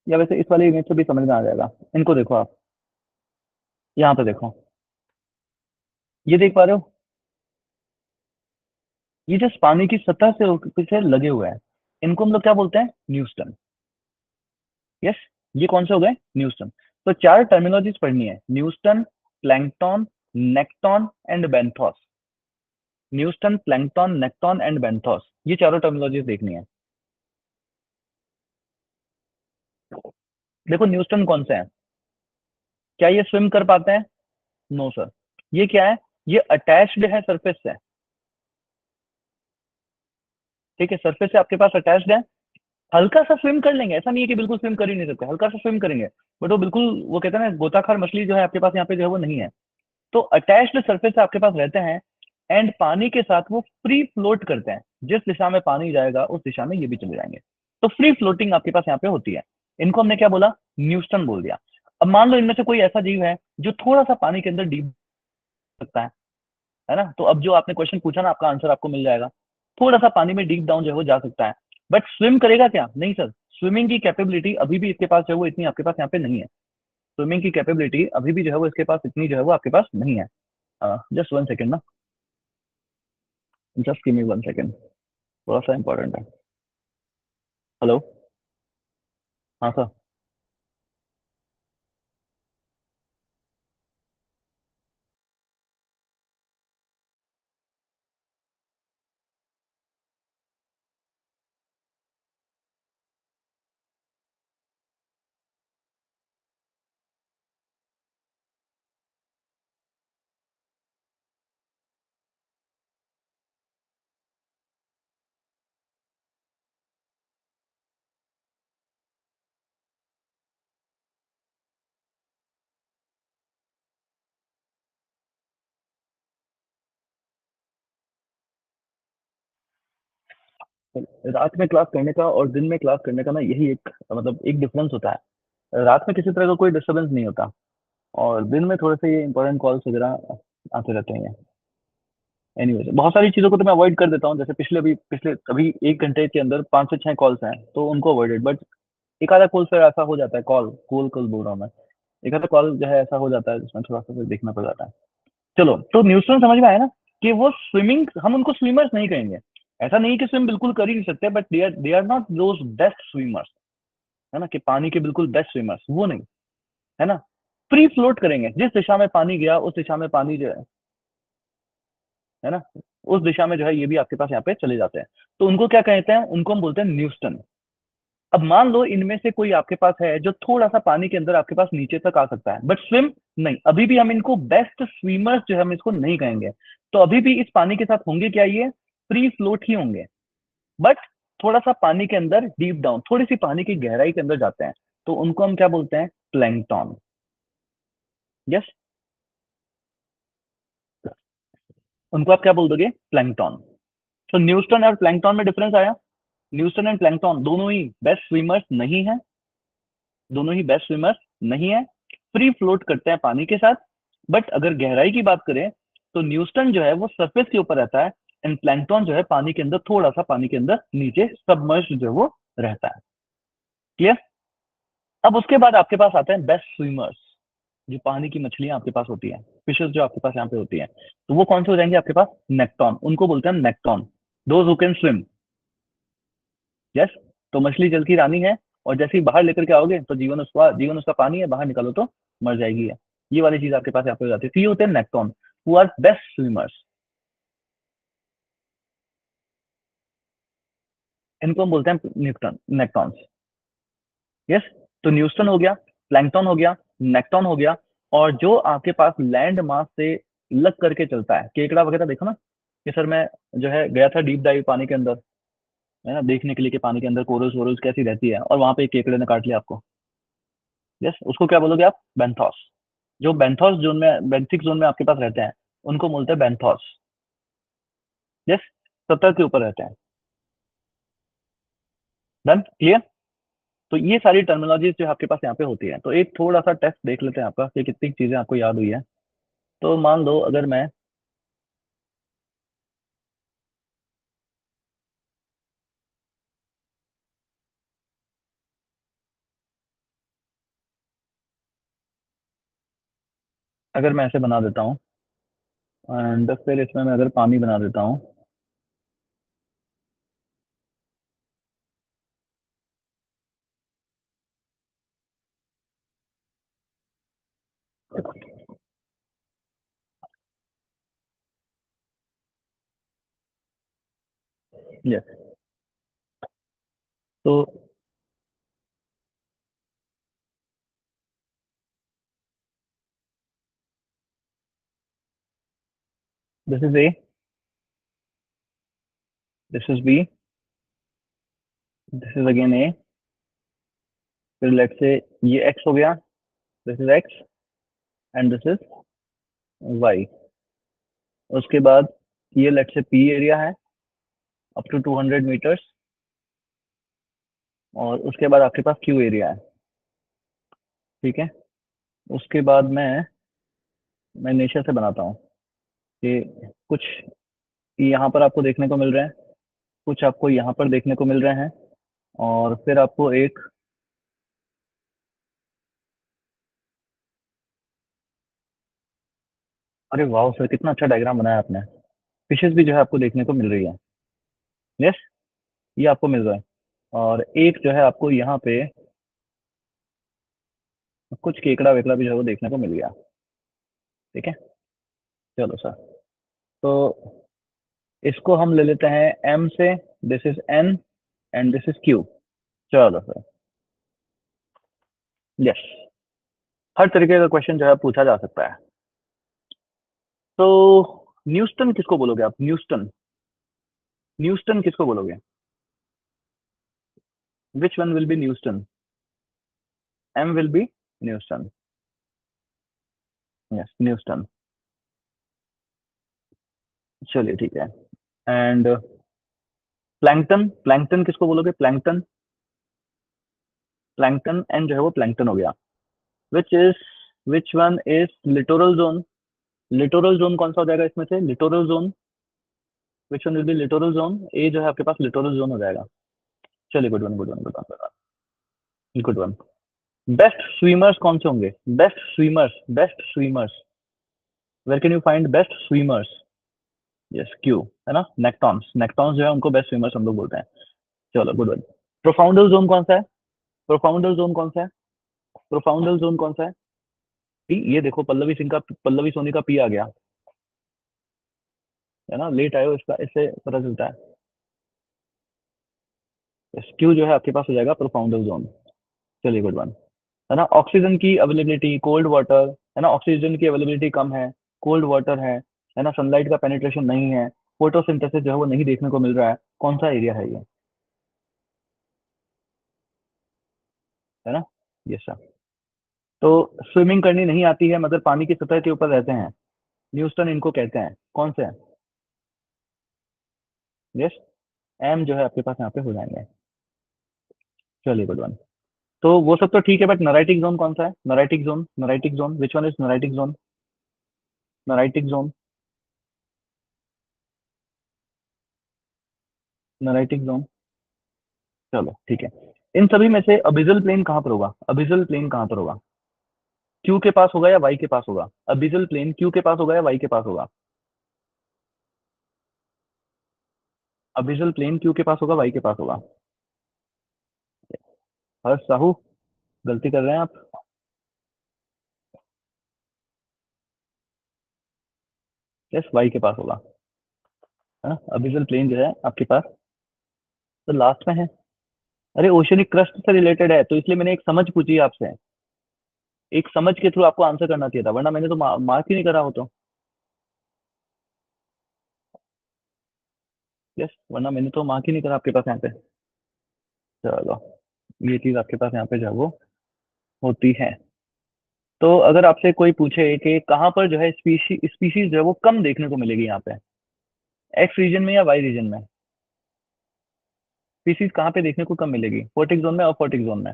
या वैसे इस वाली इमेज से भी समझ में आ जाएगा। इनको देखो आप, यहाँ पे देखो, ये देख पा रहे हो, ये जस्ट पानी की सतह से पीछे लगे हुए हैं, इनको हम लोग क्या बोलते हैं, न्यूस्टन। यस, ये कौन से हो गए, न्यूस्टन। तो चार टर्मिनोलॉजीज पढ़नी है, neuston, plankton, nekton and benthos. Neuston, plankton, nekton and benthos, ये चारों टर्मिनोलॉजीज देखनी है। देखो न्यूस्टन कौन से हैं, क्या ये स्विम कर पाते हैं, नो सर। ये क्या है, ये अटैच्ड है सरफेस से, ठीक है, सरफेस से आपके पास अटैच्ड है। हल्का सा स्विम कर लेंगे, ऐसा नहीं है कि बिल्कुल स्विम कर ही नहीं सकते, हल्का सा स्विम करेंगे, बट वो बिल्कुल, वो कहते हैं ना गोताखोर मछली जो है आपके पास यहाँ पे जो है वो नहीं है। तो अटैच्ड सरफेस से आपके पास रहते हैं, एंड पानी के साथ वो फ्री फ्लोट करते हैं, जिस दिशा में पानी जाएगा उस दिशा में ये भी चले जाएंगे। तो फ्री फ्लोटिंग आपके पास यहाँ पे होती है, इनको हमने क्या बोला, न्यूस्टन बोल दिया। अब मान लो इनमें से कोई ऐसा जीव है जो थोड़ा सा पानी के अंदर डीप सकता है ना, तो अब जो आपने क्वेश्चन पूछा ना, आपका आंसर आपको मिल जाएगा, थोड़ा सा पानी में डीप डाउन जो है वो जा सकता है, बट स्विम करेगा क्या, नहीं सर, स्विमिंग की कैपेबिलिटी अभी भी इसके पास जो है वो इतनी आपके पास यहाँ पे नहीं है। स्विमिंग की कैपेबिलिटी अभी भी जो है वो इसके पास इतनी जो है वो आपके पास नहीं है। जस्ट 1 सेकेंड ना, जस्ट गिव मी 1 सेकेंड, थोड़ा सा इंपॉर्टेंट है। हेलो, हाँ सर। रात में क्लास करने का और दिन में क्लास करने का ना, यही एक मतलब एक डिफरेंस होता है, रात में किसी तरह का कोई डिस्टर्बेंस नहीं होता, और दिन में थोड़े से ये इंपॉर्टेंट कॉल्स वगैरह आते रहते हैं। एनीवेज, बहुत सारी चीजों को तो मैं अवॉइड कर देता हूँ, जैसे पिछले अभी 1 घंटे के अंदर 5 से 6 कॉल्स हैं, तो उनको अवॉइडेड, बट एक आधा कॉल फिर ऐसा हो जाता है, कॉल कॉल कॉल बोल रहा हूँ मैं, एक आधा कॉल जो है ऐसा हो जाता है जिसमें थोड़ा सा फिर देखना पड़ जाता है। चलो, तो न्यूट्रॉन समझ में आया ना, कि वो स्विमिंग, हम उनको स्विमर्स नहीं कहेंगे, ऐसा नहीं कि स्विम बिल्कुल कर ही नहीं सकते, but they are not those best swimmers, है ना, कि पानी के बिल्कुल बेस्ट स्विमर्स वो नहीं, है ना, फ्री फ्लोट करेंगे, जिस दिशा में पानी गया उस दिशा में पानी जो है ना, उस दिशा में जो है ये भी आपके पास यहाँ पे चले जाते हैं। तो उनको क्या कहते हैं, उनको हम बोलते हैं न्यूस्टन। अब मान लो इनमें से कोई आपके पास है जो थोड़ा सा पानी के अंदर आपके पास नीचे तक आ सकता है, बट स्विम नहीं, अभी भी हम इनको बेस्ट स्विमर्स जो है हम इसको नहीं कहेंगे। तो अभी भी इस पानी के साथ होंगे क्या, ये फ्री फ्लोट ही होंगे, बट थोड़ा सा पानी के अंदर डीप डाउन, थोड़ी सी पानी की गहराई के अंदर जाते हैं, तो उनको हम क्या बोलते हैं, प्लैंकटन। यस, उनको आप क्या बोल दोगे, प्लैंकटन। तो न्यूस्टन और प्लैंकटन में डिफरेंस आया, न्यूस्टन एंड प्लैंकटन दोनों ही बेस्ट स्विमर्स नहीं है, दोनों ही बेस्ट स्विमर्स नहीं है, फ्री फ्लोट करते हैं पानी के साथ, बट अगर गहराई की बात करें तो न्यूस्टन जो है वो सरफेस के ऊपर रहता है, एंड प्लैंकटन जो है पानी के अंदर, थोड़ा सा पानी के अंदर नीचे सबमर्ज जो है वो रहता है। क्लियर। अब उसके बाद आपके पास आते हैं बेस्ट स्विमर्स, जो पानी की मछलियां आपके पास होती है, फिशेस जो आपके पास यहाँ पे होती है, तो वो कौन से हो जाएंगे आपके पास, नेक्टॉन, उनको बोलते हैं nekton, those who can swim. Yes, तो मछली जल की रानी है, और जैसे ही बाहर लेकर के आओगे तो जीवन उसका पानी है, बाहर निकालो तो मर जाएगी है। ये वाली चीज आपके पास यहाँ पे हो जाती है, तो ये होते हैं nekton, who are best swimmers, इनको हम बोलते हैं न्यूटन नेक्टॉन्स। यस, तो न्यूस्टन हो गया, प्लैंकटन हो गया, नेक्टॉन हो गया, और जो आपके पास लैंड मास से लग करके चलता है, केकड़ा वगैरह देखो ना, कि सर मैं जो है गया था डीप डाइव पानी के अंदर, है ना, देखने के लिए कि पानी के अंदर कोरल्स वोरल्स कैसी रहती है, और वहां पे एक केकड़े ने काट लिया आपको। यस, उसको क्या बोलोगे आप, बेंथोस। जो बेंथोस जोन में, बेंथिक जोन में आपके पास रहते हैं, उनको बोलते हैं बेंथोस। यस, 70 के ऊपर रहते हैं। Done, clear. तो ये सारी टर्मिनोलॉजीज जो आपके पास यहाँ पे होती है, तो एक थोड़ा सा टेस्ट देख लेते हैं आपका, कि कितनी चीजें आपको याद हुई है। तो मान लो अगर मैं, अगर मैं ऐसे बना देता हूँ एंड फिर इसमें मैं अगर पानी बना देता हूँ, यस, तो this is A, this is B, this is again A, फिर लेट्स से ये एक्स हो गया, this is X and this is Y. उसके बाद ये लेट्स से पी एरिया है अप टू 200 मीटर्स, और उसके बाद आपके पास क्यू एरिया है। ठीक है, उसके बाद मैं नेचर से बनाता हूँ कि कुछ यहाँ पर आपको देखने को मिल रहे हैं, कुछ आपको यहाँ पर देखने को मिल रहे हैं, और फिर आपको एक, अरे वाह सर कितना अच्छा डायग्राम बनाया आपने। फिशेस भी जो है आपको देखने को मिल रही है। यस, ये आपको मिल रहा है, और एक जो है आपको यहाँ पे कुछ केकड़ा वेकड़ा भी जो है वो देखने को मिल गया। ठीक है, चलो सर, तो इसको हम ले लेते हैं एम से, this is an and this is Q. चलो सर, यस, हर तरीके का क्वेश्चन जो है पूछा जा सकता है। तो न्यूस्टन किसको बोलोगे आप? न्यूस्टन, न्यूस्टन किसको बोलोगे? Which one will be neuston? M will be neuston. Yes, neuston. चलिए ठीक है, एंड प्लैंकटन, प्लैंकटन किसको बोलोगे? प्लैंकटन, प्लैंकटन एंड जो है वो प्लैंकटन हो गया। Which is, which one is littoral zone? Littoral zone कौन सा हो जाएगा इसमें से? Littoral zone, which one will be littoral zone? A जो है आपके पास लिटोरल जोन हो जाएगा। चलिए, good one, good one, good one, good one. Best swimmers कौन से होंगे? Best swimmers, best swimmers, where can you find best swimmers? Yes, Q, है ना, नेक्टॉन्स, नेक्टॉन्स जो है उनको बेस्ट स्विमर्स हम लोग बोलते हैं। चलो, गुड वन। प्रोफाउंडल जोन कौन सा है? प्रोफाउंडल जोन कौन सा है? प्रोफाउंडल जोन कौन सा है? पी, ये देखो पल्लवी सिंह का, पल्लवी सोनी का पी आ गया, है ना, लेट आयो इसका, इससे पता चलता है। क्यू जो है आपके पास हो जाएगा प्रोफाउंडल जोन। चलिए, गुड वन। है ना, ऑक्सीजन की अवेलेबिलिटी, कोल्ड वाटर, है ना, ऑक्सीजन की अवेलेबिलिटी कम है, कोल्ड वाटर है ना, सनलाइट का पेनिट्रेशन नहीं है, फोटोसिंथेसिस जो है वो नहीं देखने को मिल रहा है, कौन सा एरिया है ये? है ना, ये सर। तो स्विमिंग करनी नहीं आती है मगर पानी की सतह के ऊपर रहते हैं, न्यूस्टन इनको कहते हैं, कौन से हैं? यस, एम जो है आपके पास यहाँ पे हो जाएंगे। चलिए, गुड वन। तो वो सब तो ठीक है, बट नराइटिक जोन कौन सा है? Neritic zone, neritic zone, which one is neritic zone? Neritic zone, neritic zone. चलो ठीक है, इन सभी में से अबिजल प्लेन कहाँ पर होगा? अबिजल प्लेन कहाँ पर होगा? क्यू के पास होगा या वाई के पास होगा? अबिजल प्लेन क्यू के पास होगा या वाई के पास होगा? अबिजल प्लेन क्यू के पास होगा, वाई के पास होगा? हर्ष साहू, गलती कर रहे हैं आप। यस, वाई के पास होगा, है ना, अबिजल प्लेन जो है आपके पास तो लास्ट में है। अरे ओशनिक क्रस्ट से रिलेटेड है, तो इसलिए मैंने एक समझ पूछी आपसे, एक समझ के थ्रू आपको आंसर करना चाहिए था, वरना मैंने तो मार्क ही नहीं करा हो तो। यस, वरना मैंने तो मार्क ही नहीं करा आपके पास यहाँ पे। चलो, ये चीज आपके पास यहाँ पे जो है वो होती है। तो अगर आपसे कोई पूछे कि कहाँ पर जो है स्पीशीज जो है वो कम देखने को मिलेगी यहाँ पे, एक्स रीजन में या वाई रीजन में, स्पीशीज कहाँ पे देखने को कम मिलेगी? फोर्टिक जोन में, अफोर्टिक जोन में?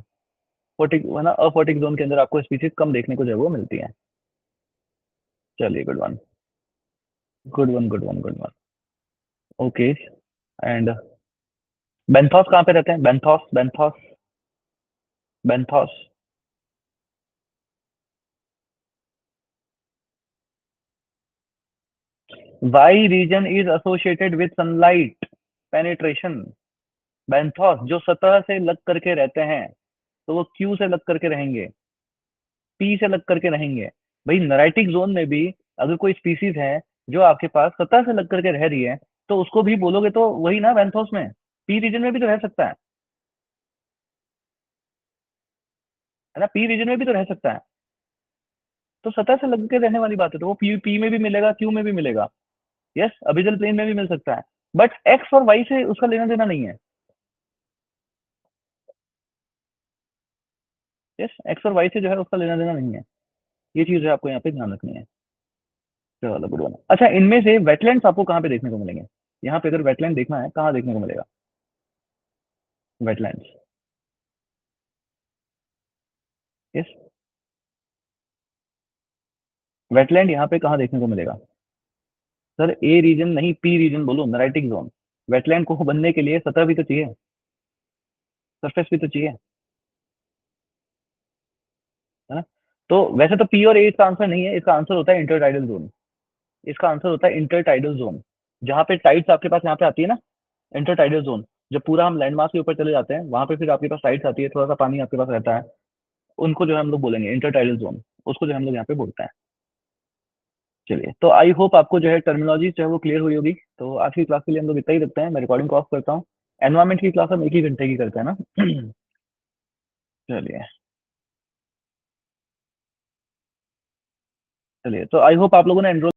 फोर्टिक, है ना, अफोर्टिक जोन के अंदर आपको स्पीशीज कम देखने को जो है वो मिलती है। चलिए, good one, good one, good one, good one. Okay, and benthos कहाँ पे रहते हैं? Benthos, benthos, benthos. Why reason is associated with sunlight penetration. Benthos जो सतह से लग करके रहते हैं, तो वो क्यू से लग करके रहेंगे, पी से लग करके रहेंगे। भाई नराइटिक जोन में भी अगर कोई स्पीसीज है जो आपके पास सतह से लग करके रह रही है, तो उसको भी बोलोगे तो वही ना बेंथोस में, पी रीजन में भी तो रह सकता है ना, पी रीजन में भी तो रह सकता है। तो सतह से लग के रहने वाली बात है, तो वो पी में भी मिलेगा, क्यू में भी मिलेगा। यस, अबिजल प्लेन में भी मिल सकता है। बट एक्स और वाई से उसका लेना देना नहीं है। यस, एक्स और वाई से जो है उसका लेना देना नहीं है। ये चीज है, आपको यहाँ पे ध्यान रखनी है। चलो गुड वन। अच्छा, इनमें से वेटलैंड्स आपको कहाँ पे देखने को मिलेंगे? यहाँ पे अगर वेटलैंड देखना है, कहाँ देखने को मिलेगा वेटलैंड्स? यस, वेटलैंड यहाँ पे कहाँ देखने को मिलेगा? सर ए रीजन नहीं, पी रीजन बोलो, नराइटिक जोन। वेटलैंड को बनने के लिए सतह भी तो चाहिए, सरफेस भी तो चाहिए, है ना? तो वैसे तो पी और ए इसका आंसर नहीं है, इसका आंसर होता है इंटरटाइडल जोन। इसका आंसर होता है इंटरटाइडल जोन। जहाँ पे टाइड्स आपके पास यहाँ पे आती है ना, इंटरटाइडल जोन। जब पूरा हम लैंडमास के ऊपर चले जाते हैं, वहां पे फिर आपके पास टाइड्स आती है, थोड़ा सा पानी आपके पास रहता है, उनको जो है हम लोग बोलेंगे इंटरटाइडल जोन। उसको जो है हम लोग यहाँ पे बोलते हैं। चलिए, तो आई होप आपको जो है टर्मिनोलॉजी जो है वो क्लियर हुई होगी। तो आज की क्लास के लिए हम लोग इतना ही रखते हैं, मैं रिकॉर्डिंग को ऑफ करता हूँ। एनवायरमेंट की क्लास हम 1 ही घंटे की करते हैं ना। चलिए। चलिए, तो आई होप आप लोगों ने एनरोल